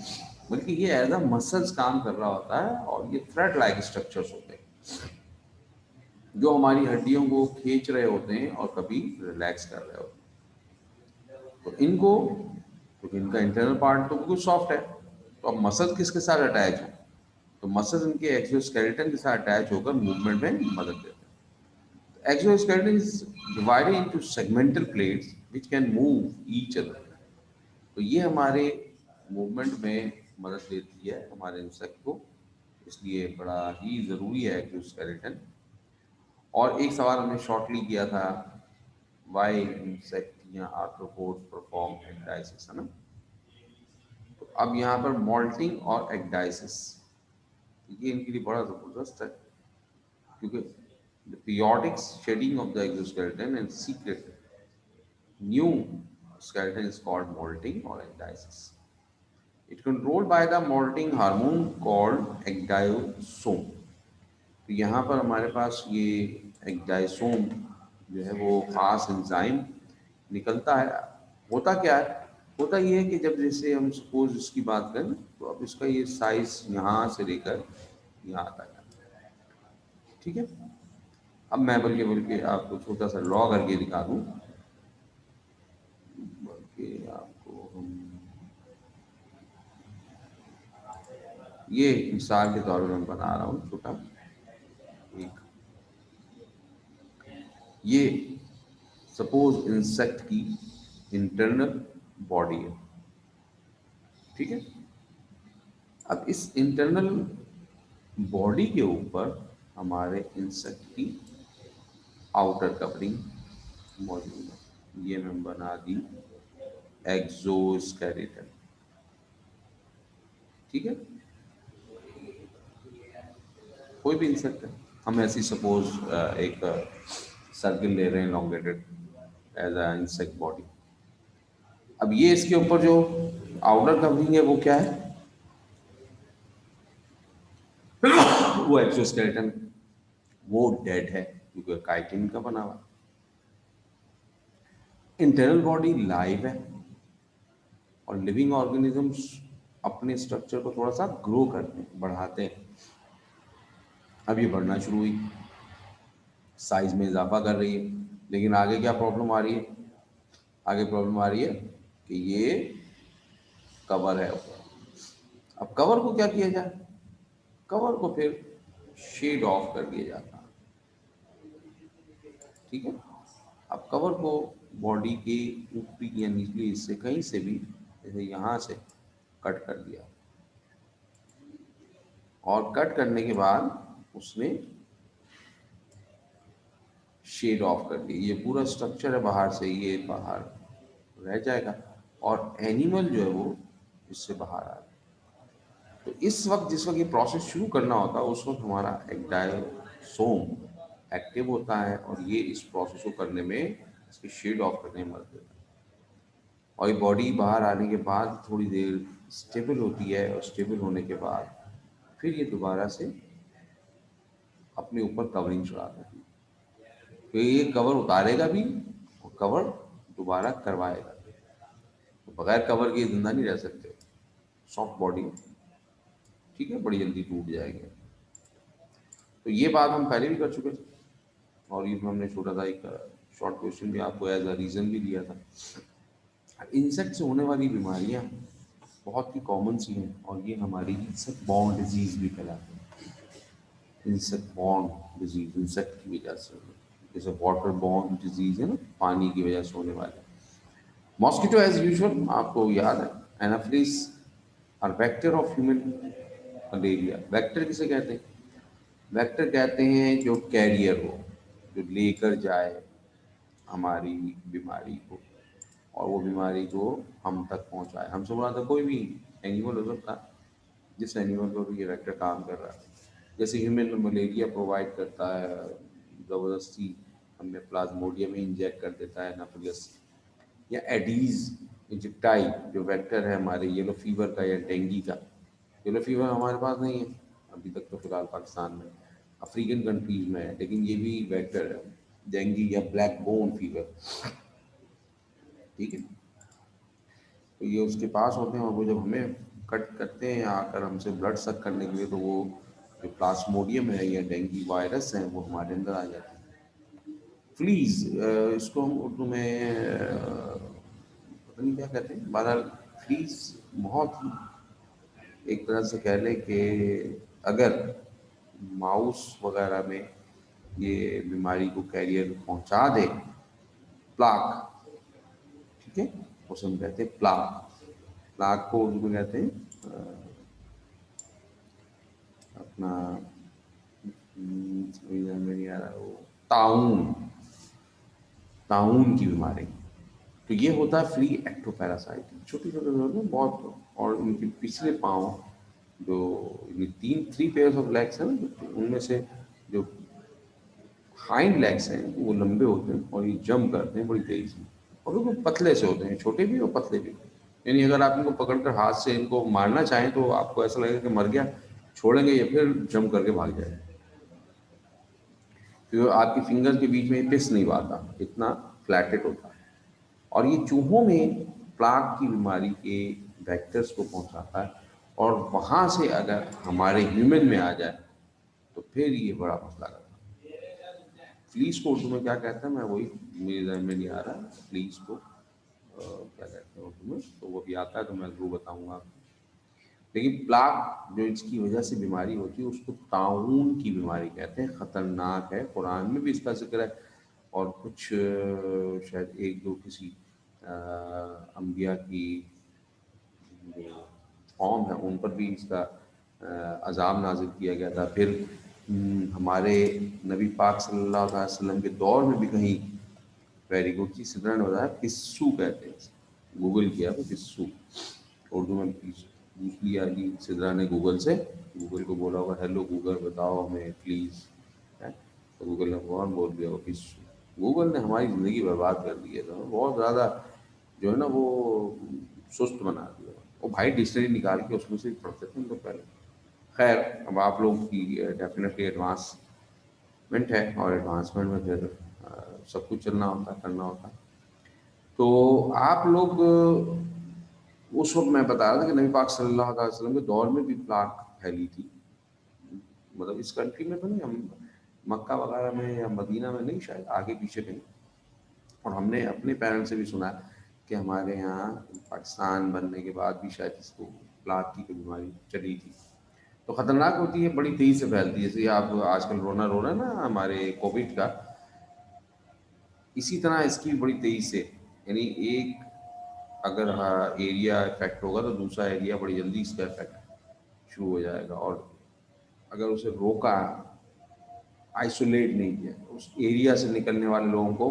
बल्कि ये एज अ मसल्स काम कर रहा होता है, और ये थ्रेड लाइक स्ट्रक्चर्स होते हैं जो हमारी हड्डियों को खींच रहे होते हैं और कभी रिलैक्स कर रहे होते हैं। तो इनको, क्योंकि इनका इंटरनल पार्ट तो बिल्कुल सॉफ्ट है, तो अब मसल किसके साथ अटैच है, तो मसल इनके एक्सोस्केलेटन के साथ अटैच होकर मूवमेंट में मदद देते हैं। Exoskeleton is divided into segmental plates which can move each other. तो ये हमारे मूवमेंट में मदद देती है हमारे इंसेक्ट को, इसलिए बड़ा ही ज़रूरी है एक्सोस्केलेटन। और एक सवाल हमने शॉर्टली किया था, वाई इंसेक्ट या आर्थ्रोपोड्स परफॉर्म एक्डाइसिस, है ना। तो अब यहाँ पर मॉल्टिंग और एक्डाइसिस, ये इनके लिए बड़ा ज़बरदस्त है, क्योंकि the periodic shedding of the exoskeleton and secret new skeleton is called molting or ecdysis. It controlled by the molting hormone called ecdysone. तो यहाँ पर हमारे पास ये एक्डाइसोम जो है वो खास एंजाइम निकलता है। होता क्या है, होता ये है कि जब जैसे हम सपोज इसकी बात करें, तो अब इसका ये साइज यहाँ से लेकर यहाँ तक है, ठीक है। अब मैं बल्कि बल्कि आपको छोटा सा लॉ करके दिखा दूँ, बल्कि आपको हम ये मिसाल के तौर पर मैं बना रहा हूँ छोटा एक, ये सपोज इंसेक्ट की इंटरनल बॉडी है, ठीक है। अब इस इंटरनल बॉडी के ऊपर हमारे इंसेक्ट की आउटर कवरिंग मौजूद है, ये मैं बना दी एक्सोस्केलेटन, ठीक है। कोई भी इंसेक्ट है, हम ऐसी सपोज एक सर्किल ले रहे हैं elongated as a insect body. अब ये इसके ऊपर जो आउटर कवरिंग है वो क्या है, वो एक्सोस्केलेटन, वो डेड है क्योंकि काइटिन का बना हुआ। इंटरनल बॉडी लाइव है, और लिविंग ऑर्गेनिजम्स अपने स्ट्रक्चर को थोड़ा सा ग्रो करते हैं, बढ़ाते हैं। अब ये बढ़ना शुरू हुई, साइज में इजाफा कर रही है, लेकिन आगे क्या प्रॉब्लम आ रही है, आगे प्रॉब्लम आ रही है कि ये कवर है ऊपर। अब कवर को क्या किया जाए, कवर को फिर शेड ऑफ कर दिया जाता है, ठीक है। अब कवर को बॉडी के ऊपरी या निचले हिस्से कहीं से भी, जैसे यहाँ से कट कर दिया, और कट करने के बाद उसने शेड ऑफ कर दी, ये पूरा स्ट्रक्चर है बाहर से, ये बाहर रह जाएगा, और एनिमल जो है वो इससे बाहर आ जाएगा। तो इस वक्त जिस वक्त ये प्रोसेस शुरू करना होता है, उस वक्त हमारा एक्डाइसोम एक्टिव होता है, और ये इस प्रोसेस को करने में, इसकी शेड ऑफ करने में मदद देता है। और ये बॉडी बाहर आने के बाद थोड़ी देर स्टेबल होती है, और स्टेबल होने के बाद फिर ये दोबारा से अपने ऊपर कवरिंग चढ़ा देती है। तो ये कवर उतारेगा भी और कवर दोबारा करवाएगा, तो बगैर कवर के जिंदा नहीं रह सकते, सॉफ्ट बॉडी, ठीक है, बड़ी जल्दी टूट जाएंगे। तो ये बात हम पहले भी कर चुके थे, और इसमें हमने छोटा सा एक शॉर्ट क्वेश्चन भी आपको एज अ रीज़न भी दिया था। इंसेक्ट से होने वाली बीमारियां बहुत ही कॉमन सी हैं, और ये हमारी इंसेक्ट बॉर्न डिजीज़ भी कहलाती हैं। इंसेक्ट बॉर्न डिजीज, इंसेक्ट की वजह से, जैसे वाटर बॉर्न डिजीज है ना, पानी की वजह से होने वाले। मॉस्किटो एज यूजुअल आपको याद है, एनाफ्लिस और vector of human malaria. Vector किसे कहते हैं? वेक्टर कहते हैं जो कैरियर हो, जो लेकर जाए हमारी बीमारी को, और वो बीमारी को हम तक पहुंचाए। हमसे बुरा तो कोई भी एनिमल हो सकता है, जिस एनिमल पर भी ये वेक्टर काम कर रहा है। जैसे ह्यूमन में मलेरिया प्रोवाइड करता है, ज़बरदस्ती हमें प्लाज्मोडियम में इंजेक्ट कर देता है एनाफिलिस, या एडीज इजिप्टाई जो वेक्टर है हमारे येलो फीवर का या डेंगू का। येलो फीवर हमारे पास नहीं है अभी तक तो फिलहाल पाकिस्तान में, अफ्रीकन कंट्रीज में है, लेकिन ये भी वेक्टर है, डेंगू या ब्लैक बोन फीवर। ठीक है, तो ये उसके पास होते हैं, और वो जब हमें कट करते हैं आकर हमसे ब्लड सक करने के लिए, तो वो जो प्लाज्मोडियम है या डेंगू वायरस है वो हमारे अंदर आ जाते हैं। फ्लीज, इसको हम उर्दू में पता नहीं क्या कहते हैं, बहरहाल फ्लीज बहुत एक तरह से कह लें कि अगर माउस वगैरह में ये बीमारी को कैरियर पहुंचा दे, प्लाक, ठीक है, उसे हम कहते हैं प्लाक। प्लाक को उर्दू में कहते हैं अपना समझ में नहीं आ रहा वो, ताउन, ताउन की बीमारी। तो ये होता है फ्ली एक्टोपैरासाइट, छोटे छोटे होते हैं बहुत, और इनके पिछले पाँव जो, ये तीन थ्री पेयर्स ऑफ लेग्स हैं ना, उनमें से जो हाइंड लेग्स हैं वो लंबे होते हैं और ये जंप करते हैं बड़ी तेजी से, और वो पतले से होते हैं, छोटे भी और पतले भी। यानी अगर आप इनको पकड़कर हाथ से इनको मारना चाहें तो आपको ऐसा लगेगा कि मर गया, छोड़ेंगे या फिर जंप करके भाग जाए, क्योंकि आपकी फिंगर के बीच में पिस नहीं पाता, इतना फ्लैटेड होता है। और ये चूहों में प्लाक की बीमारी के वेक्टर्स को पहुंचाता है, और वहां से अगर हमारे ह्यूमन में आ जाए तो फिर ये बड़ा मसला करता है। फ्लीस को उर्दू में क्या कहते हैं, मैं वही मेरे ज़हन में नहीं आ रहा फ्लीस को क्या कहते हैं उर्दू में, तो वो भी आता है तो मैं ज़रूर बताऊंगा आपको। लेकिन प्लाक जो इसकी वजह से बीमारी होती है उसको ताउन की बीमारी कहते हैं, ख़तरनाक है, कुरान में भी इसका जिक्र है, और कुछ शायद एक दो किसी अम्बिया की जो कौम है उन पर भी इसका अजाब नाजिल किया गया था। फिर हमारे नबी पाक सल्लल्लाहु अलैहि वसल्लम के दौर में भी कहीं, वेरी गुड जी, सिद्रा ने बताया पिस्सू कहते हैं, गूगल किया तो पिस्सू उर्दू में पूछ लिया जी, सिद्रा ने गूगल से, गूगल को बोला होगा हेलो गूगल बताओ हमें प्लीज़, है, तो गूगल ने फौरन बोल दिया वो पिस्सू। गूगल ने हमारी ज़िंदगी बर्बाद कर दी है, तो बहुत ज़्यादा जो है ना वो सुस्त बना दिया। वो भाई डिक्शनरी निकाल के उसमें से पढ़ते थे हम लोग पहले। खैर, अब आप लोग की डेफिनेटली एडवांसमेंट है, और एडवांसमेंट में फिर सब कुछ चलना होता है, करना होता है। तो आप लोग उस वक्त मैं बता रहा था कि नबी पाक सल्लल्लाहु अलैहि वसल्लम के दौर में भी प्लाग फैली थी, मतलब इस कंट्री में तो नहीं, हम मक्का वगैरह में या मदीना में नहीं, शायद आगे पीछे कहीं। और हमने अपने पेरेंट्स से भी सुना कि हमारे यहाँ पाकिस्तान बनने के बाद भी शायद इसको प्लाग की कोई बीमारी चली थी। तो ख़तरनाक होती है, बड़ी तेज़ी से फैलती है, जैसे आप आजकल रोना रो रहे हैं ना हमारे कोविड का, इसी तरह इसकी भी बड़ी तेज़ी से, यानी एक अगर एरिया इफेक्ट होगा तो दूसरा एरिया बड़ी जल्दी इसका इफेक्ट शुरू हो जाएगा, और अगर उसे रोका, आइसोलेट नहीं किया, उस एरिया से निकलने वाले लोगों को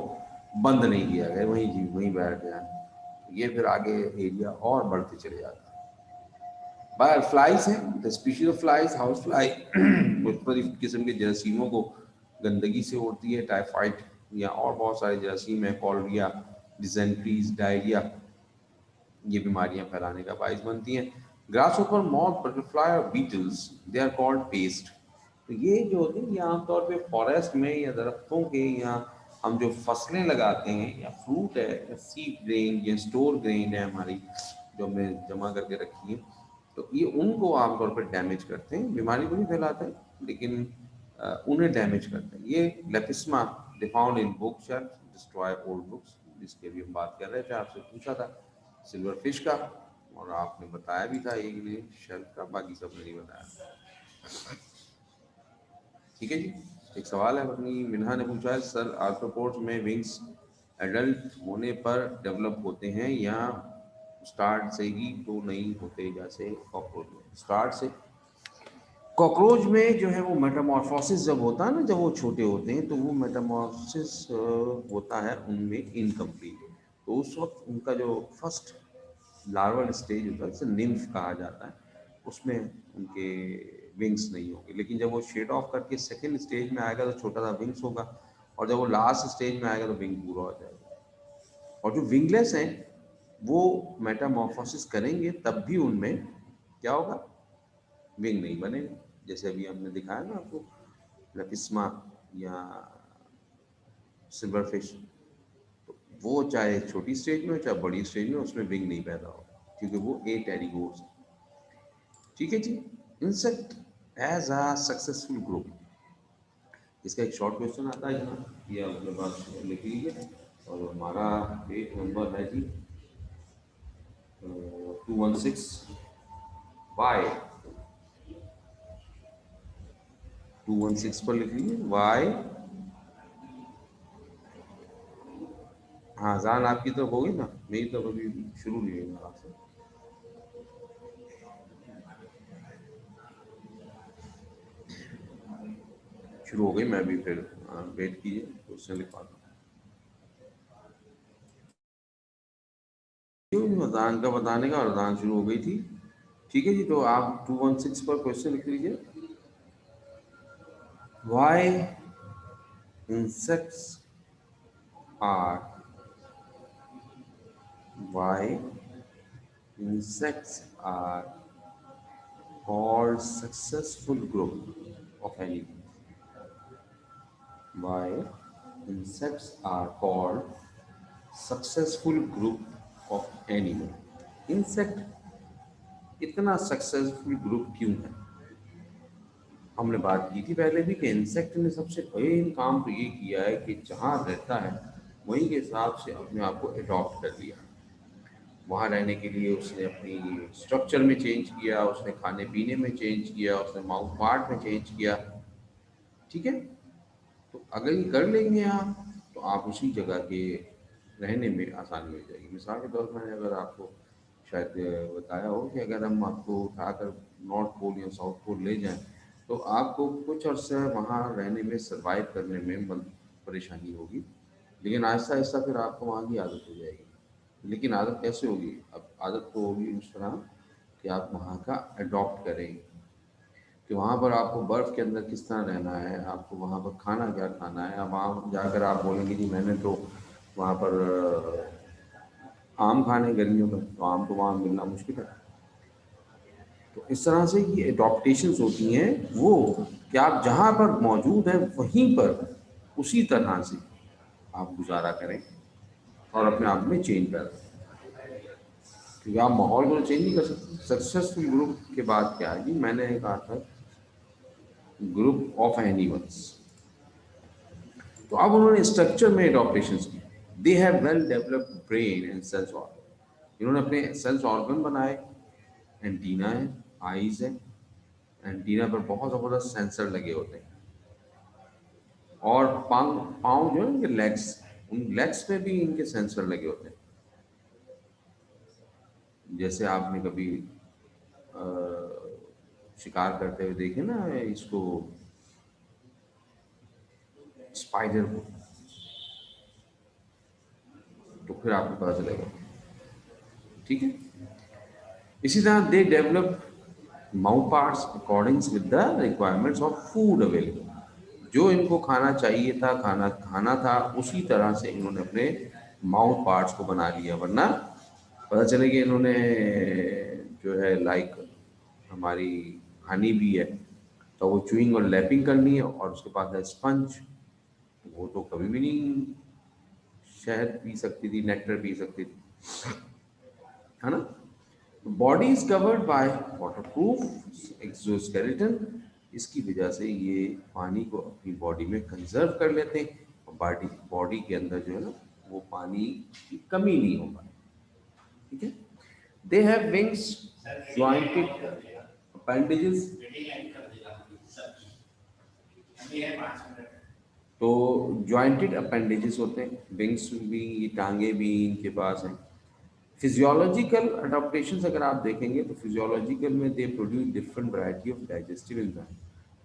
बंद नहीं किया गया, वहीं जी वहीं बैठ गया, तो ये फिर आगे एरिया और बढ़ते चले जाता है। बाहर फ्लाइज हैं, the species of flies, house fly मुख्तलिफ किस्म के जरासीमों को गंदगी से होती है, टाइफाइड या और बहुत सारे जरासीम है, कॉलरिया, डिजेंट्रीज, डायरिया, ये बीमारियां फैलाने का बायस बनती हैं। ग्रास ऊपर मॉथ, बटरफ्लाई और beetles, they are called pest. तो ये जो होते हैं ये आमतौर पे फॉरेस्ट में या दरख्तों के, या हम जो फसलें लगाते हैं या फ्रूट है या सीड ग्रेन या स्टोर ग्रेन है हमारी जो हमने जमा करके रखी है, तो ये उनको आमतौर पर डैमेज करते हैं, बीमारी को नहीं फैलाते हैं लेकिन उन्हें डैमेज करते हैं। ये Lepisma they found in book shelf destroy old books, जिसकी अभी हम बात कर रहे थे, आपसे पूछा था सिल्वर फिश का, और आपने बताया भी था एक ने शेल्फ का, बाकी सब नहीं बताया। ठीक है जी। एक सवाल है अपनी मिन्हा ने पूछा है, सर आर्थ्रोपोड्स में विंग्स एडल्ट होने पर डेवलप होते हैं या स्टार्ट से ही तो नहीं होते जैसे कॉकरोच में? स्टार्ट से। कॉकरोच में जो है वो मेटामॉर्फोसिस जब होता है ना, जब वो छोटे होते हैं तो वो मेटामॉर्फोसिस होता है उनमें इनकम्प्लीट। तो उस वक्त उनका जो फर्स्ट लार्वल स्टेज होता है जिसे निम्फ कहा जाता है, उसमें उनके विंग्स नहीं होंगे। लेकिन जब वो शेड ऑफ करके सेकेंड स्टेज में आएगा तो छोटा सा विंग्स होगा, और जब वो लास्ट स्टेज में आएगा तो विंग पूरा हो जाएगा। और जो विंगलेस हैं वो मेटामॉर्फोसिस करेंगे तब भी उनमें क्या होगा, विंग नहीं बनेगा। जैसे अभी हमने दिखाया ना आपको, लपिस्मा या सिल्वर फिश, तो वो चाहे छोटी स्टेज में हो चाहे बड़ी स्टेज में, उसमें विंग नहीं पैदा हो क्योंकि वो ए टेरिगोट्स। ठीक है जी। Insect as a successful group, इसका एक शॉर्ट क्वेश्चन आता है यहाँ, ये आप अपने पास लिख लीजिए। और हमारा पेज नंबर है जी 216। वाई 216 पर लिख लीजिए वाई। हाँ, जान आपकी तरफ होगी ना, मेरी तरफ अभी शुरू नहीं हुई आपसे। शुरू हो गई, मैं भी फिर वेट कीजिए क्वेश्चन लिख पाता हूँ। क्यों नहीं, अजान का बताने का, और अजान शुरू हो गई थी। ठीक है जी, तो आप 216 पर क्वेश्चन लिख लीजिए। Why insects are why insects are called successful group of animals. Why insects are called successful group of animal? Insect इतना सक्सेसफुल ग्रुप क्यों है? हमने बात की थी पहले भी कि इंसेक्ट ने सबसे मेन काम तो ये किया है कि जहाँ रहता है वहीं के हिसाब से अपने आप को अडॉप्ट कर लिया। वहाँ रहने के लिए उसने अपनी स्ट्रक्चर में चेंज किया, उसने खाने पीने में चेंज किया, उसने माउथ पार्ट में चेंज किया। ठीक है, तो अगर ये कर लेंगे आप तो आप उसी जगह के रहने में आसानी हो जाएगी। मिसाल के तौर पर मैंने अगर आपको शायद बताया हो कि अगर हम आपको उठाकर नॉर्थ पोल या साउथ पोल ले जाएं तो आपको कुछ अर्सा वहाँ रहने में सर्वाइव करने में परेशानी होगी, लेकिन आहिस्ता आहिस्ता फिर आपको वहाँ की आदत हो जाएगी। लेकिन आदत कैसे होगी? अब आदत तो होगी इस तरह कि आप वहाँ का अडॉप्ट करें, कि वहाँ पर आपको बर्फ़ के अंदर किस तरह रहना है, आपको वहाँ पर खाना क्या खाना है। अब वहाँ जाकर आप बोलेंगे जी मैंने तो वहाँ पर आम खाने गर्मियों में, तो आम तो वहाँ मिलना मुश्किल है। तो इस तरह से ये एडॉप्टेशंस होती हैं वो, कि आप जहाँ पर मौजूद हैं वहीं पर उसी तरह से आप गुजारा करें और अपने आप में चेंज पैदा करें, क्योंकि आप माहौल को चेंज नहीं कर सकते। सक्सेसफुल ग्रुप के बाद क्या है जी, मैंने कहा था ग्रुप ऑफ एनिमल्स। तो अब उन्होंने स्ट्रक्चर में एडॉप्टेशन की। They have well developed brain and sense organ. इन्होंने अपने सेंस ऑर्गन बनाए, एंटीना है, आईज है, एंटीना पर बहुत ज़बरदस्त सेंसर लगे होते हैं, और पाँव पाँव जो है इनके लेग्स, उन लेग्स में भी इनके सेंसर लगे होते हैं। जैसे आपने कभी अ, शिकार करते हुए देखे ना इसको, स्पाइडर को, तो फिर आपको पता चलेगा। ठीक है, इसी तरह they develop mouth parts according with the requirements of food available. जो इनको खाना चाहिए था, खाना खाना था, उसी तरह से इन्होंने अपने माउथ पार्ट्स को बना लिया। वरना पता चले कि इन्होंने जो है लाइक हमारी हनी भी है, तो वो चूइंग और लैपिंग करनी है, और उसके पास है स्पंज, वो तो कभी भी नहीं शहद पी सकती थी, नेक्टर पी सकती थी, है ना। Body is covered by waterproof exoskeleton. इसकी वजह से ये पानी को अपनी बॉडी में कंजर्व कर लेते हैं, और बॉडी बॉडी के अंदर जो है ना वो पानी की कमी नहीं हो पाए। ठीक है, they have wings, jointed appendages तो जॉइंटेड अपेंडेजेस होते हैं, विंग्स भी, ये टांगे भी इनके पास हैं। फिजियोलॉजिकल अडॉप्टेशन अगर आप देखेंगे तो फिजियोलॉजिकल में they produce different variety of digestive enzyme.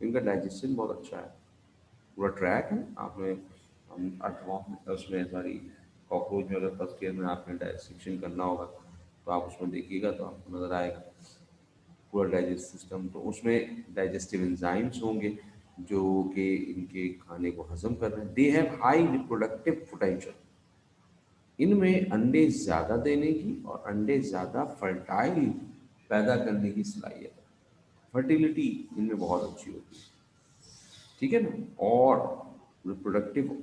इनका डाइजेशन बहुत अच्छा है, पूरा ट्रैक है। आपने अर्थवॉक में उसमें सॉरी कॉकरोच में अगर फर्स्ट ईयर में आपने डाइजेशन करना होगा तो आप उसमें देखिएगा तो आपको नज़र आएगा पूरा डाइजेस्ट सिस्टम। तो उसमें डाइजेस्टिव एंजाइम्स होंगे जो कि इनके खाने को हजम कर रहे हैं। They have high reproductive potential, इनमें अंडे ज़्यादा देने की और अंडे ज़्यादा फर्टाइल पैदा करने की सलाहियत है। फर्टिलिटी इनमें बहुत अच्छी होती है, ठीक है ना। और रिप्रोडक्टिव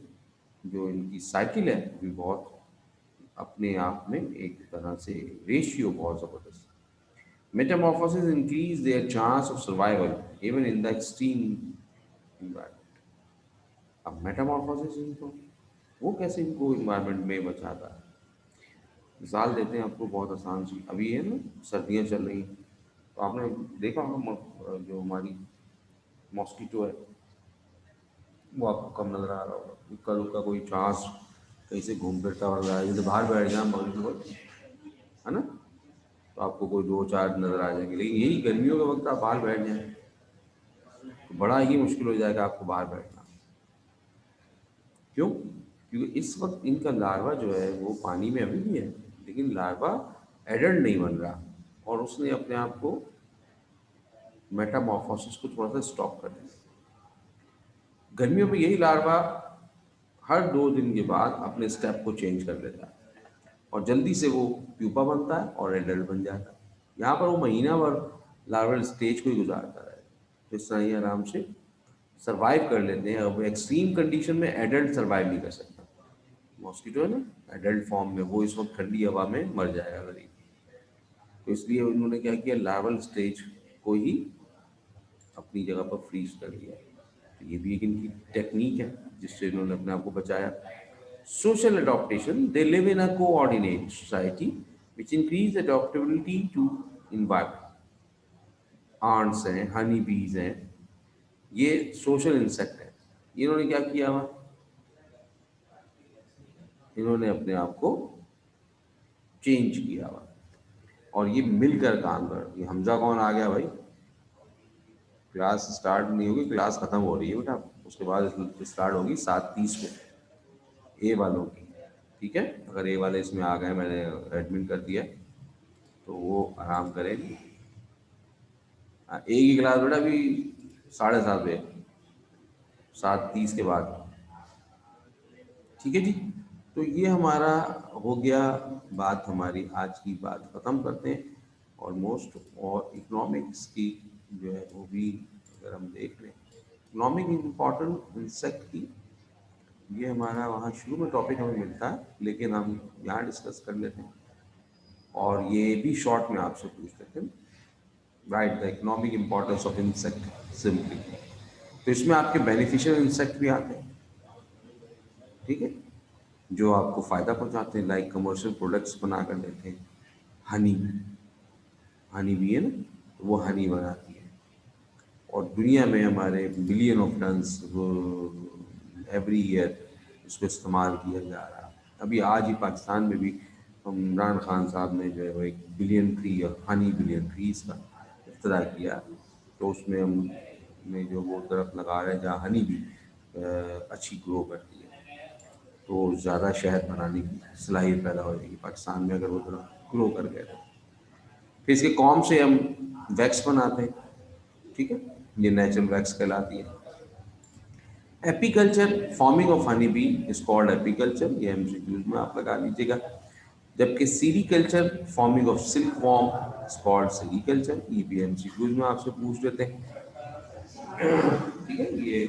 जो इनकी साइकिल है भी बहुत अपने आप में एक तरह से रेशियो बहुत ज़बरदस्त है। Metamorphosis increase their chance of survival even in the extreme environment. अब मेटामॉर्फोसिस इनको वो कैसे इनको इन्वायरमेंट में बचाता है। मिसाल देते हैं आपको बहुत आसान सी, अभी है ना सर्दियाँ चल रही हैं तो आपने देखा होगा जो हमारी मॉस्किटो है वो आपको कम नज़र आ रहा होगा, कल उसका कोई चांस कहीं से घूम फिरता हुआ तो बाहर बैठ जाए मगर को, है ना, तो आपको कोई दो चार नज़र आ जाएंगे। लेकिन यही गर्मियों के वक्त आप बाहर बैठ जाएं तो बड़ा ही मुश्किल हो जाएगा आपको बाहर बैठना। क्यों? क्योंकि इस वक्त इनका लार्वा जो है वो पानी में अभी भी है लेकिन लार्वा एडल्ट नहीं बन रहा और उसने अपने आप को मेटामॉर्फोसिस को थोड़ा सा स्टॉप कर दिया। गर्मियों में यही लार्वा हर 2 दिन के बाद अपने स्टेप को चेंज कर लेता है और जल्दी से वो प्यूपा बनता है और एडल्ट बन जाता है। यहाँ पर वो महीना भर लार्वल स्टेज को ही गुजारता है, तो इस तरह ही आराम से सरवाइव कर लेते हैं। अब एक्सट्रीम कंडीशन में एडल्ट सरवाइव नहीं कर सकता। मॉस्किटो है ना एडल्ट फॉर्म में, वो इस वक्त ठंडी हवा में मर जाएगा गरीब। तो इसलिए उन्होंने क्या किया, लार्वल स्टेज को ही अपनी जगह पर फ्रीज कर लिया। तो ये भी एक इनकी टेक्निक है जिससे इन्होंने अपने आप को बचाया। Social adaptation, they live in a coordinate society which increase adaptability to environment. Ants हैं, हनी बीज हैं, ये सोशल इंसेक्ट है। इन्होंने क्या किया हुआ, इन्होंने अपने आप को चेंज किया हुआ और ये मिलकर काम कर। ये हमजा कौन आ गया भाई, क्लास स्टार्ट नहीं होगी, क्लास खत्म हो रही है बेटा, उसके बाद स्टार्ट होगी 7:30 को ए वालों की, ठीक है। अगर ए वाले इसमें आ गए, मैंने एडमिट कर दिया तो वो आराम करेंगे। हाँ, ए की क्लास बेटा अभी 7:30 बजे, 7:30 के बाद, ठीक है जी। तो ये हमारा हो गया बात, हमारी आज की बात ख़त्म करते हैं ऑलमोस्ट। और इकोनॉमिक्स की जो है वो भी अगर हम देख लें, इकोनॉमिक इम्पॉर्टेंट इंसेक्ट की, ये हमारा वहाँ शुरू में टॉपिक हमें मिलता है लेकिन हम यहाँ डिस्कस कर लेते हैं और ये भी शॉर्ट में आपसे पूछ लेते हैं। Right, the economic importance of insect simply. तो इसमें आपके बेनिफिशियल इंसेक्ट भी आते हैं, ठीक है, जो आपको फ़ायदा पहुंचाते हैं, लाइक कमर्शियल प्रोडक्ट्स बना कर देते हैं। हनी, हनी भी है ना, तो वो हनी बनाती है और दुनिया में हमारे billion of tons every year इसको इस्तेमाल किया जा रहा है। अभी आज ही पाकिस्तान में भी इमरान खान साहब ने जो है वो एक billion tree, Honey billion trees का इफ्तिताह किया। तो उसमें हमने जो वो तरफ लगा रहे हैं जहाँ हनी भी अच्छी ग्रो करती है, तो ज़्यादा शहद बनाने की सलाहियत पैदा हो जाएगी पाकिस्तान में अगर वो तरफ ग्रो कर गए तो। फिर इसके कॉम से हम वैक्स बनाते हैं, ठीक है, ये नेचुरल वैक्स कहलाती है। Apiculture, forming of honey B is called apiculture, ये एमसीक्यूज में आप लगा लीजिएगा। जबकि sericulture, forming of silk worm is called sericulture, ये भी एमसीक्यूज में आपसे पूछ लेते हैं, ठीक है। ये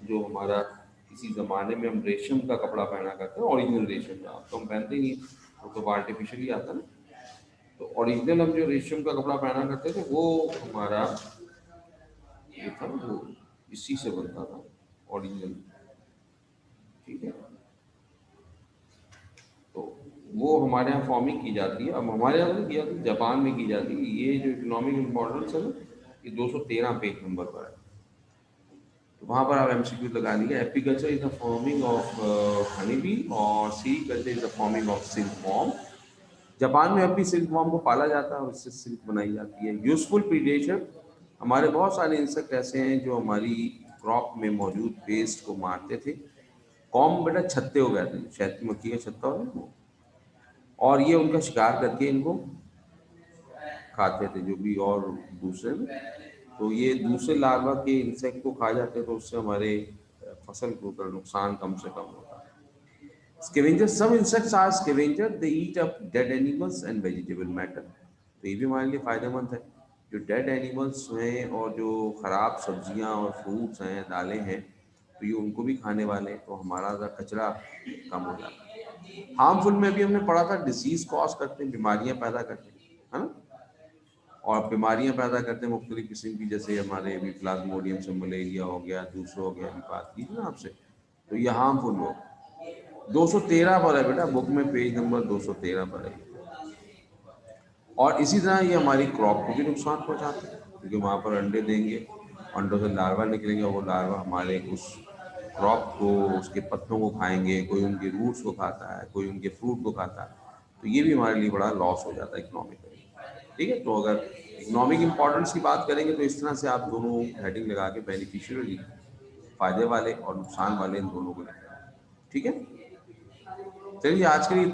जो हमारा किसी ज़माने में हम रेशम का कपड़ा पहना करते हैं, ओरिजिनल रेशम का, अब तो हम पहनते ही नहीं, वो तो आर्टिफिशियल ही आता है ना। तो ओरिजिनल हम जो रेशम का कपड़ा पहना करते थे वो हमारा ये था, वो इसी से बनता था ओरिजिनल, ठीक है। तो वो हमारे यहाँ फॉर्मिंग की जाती है। अब हमारे यहाँ नहीं की जाती, जापान में की जाती है। ये जो इकोनॉमिक इम्पोर्टेंस है ना, ये 213 पेज नंबर पर है, तो वहाँ पर आप एमसीक्यू लगा लीजिए। Apiculture is the farming of honey bee और sericulture is the farming of silk worm. Japan में अब भी सिल्क वॉर्म को पाला जाता है और इससे सिल्क बनाई जाती है। यूजफुल प्रीडेटर, हमारे बहुत सारे इंसेक्ट ऐसे हैं जो हमारी क्रॉप में मौजूद पेस्ट को मारते थे। कॉम बेटा छत्ते हो गए थे, शहद की मक्खी का छत्ता हो गया, और ये उनका शिकार करके इनको खाते थे जो भी और दूसरे में। तो ये दूसरे लार्वा के इंसेक्ट को खा जाते, तो उससे हमारे फसल को का नुकसान कम से कम होता है। Scavengers, some insects are scavenger, they eat up dead animals and vegetable matter। तो ये भी हमारे लिए फायदेमंद है। जो डेड एनिमल्स हैं और जो खराब सब्जियां और फ्रूट्स हैं, दालें हैं, तो ये उनको भी खाने वाले हैं, तो हमारा कचरा कम हो जाता है। हार्मफुल में भी हमने पढ़ा था, डिसीज कॉज करते हैं, बीमारियां पैदा करते हैं, है ना। और बीमारियां पैदा करते हैं मुख्तलिफ किस्म की, जैसे हमारे अभी प्लाज्मोडियम से मलेरिया हो गया, दूसरा हो गया, अभी बात की ना आपसे। तो ये हार्मफुल हो 213 पर है बेटा, बुक में पेज नंबर 213 पर है। और इसी तरह ये हमारी क्रॉप को भी नुकसान पहुंचाते हैं, क्योंकि वहाँ पर अंडे देंगे, अंडों से लार्वा निकलेंगे, और वो लार्वा हमारे उस क्रॉप को, उसके पत्तों को खाएंगे, कोई उनके रूट्स को खाता है, कोई उनके फ्रूट को खाता है। तो ये भी हमारे लिए बड़ा लॉस हो जाता है इकोनॉमिकली। ठीक है, तो अगर इकोनॉमिक इंपॉर्टेंस की बात करेंगे तो इस तरह से आप दोनों हेडिंग लगा के बेनिफिशियरी, फायदे वाले और नुकसान वाले, इन दोनों को लिखें। ठीक है, चलिए आज के लिए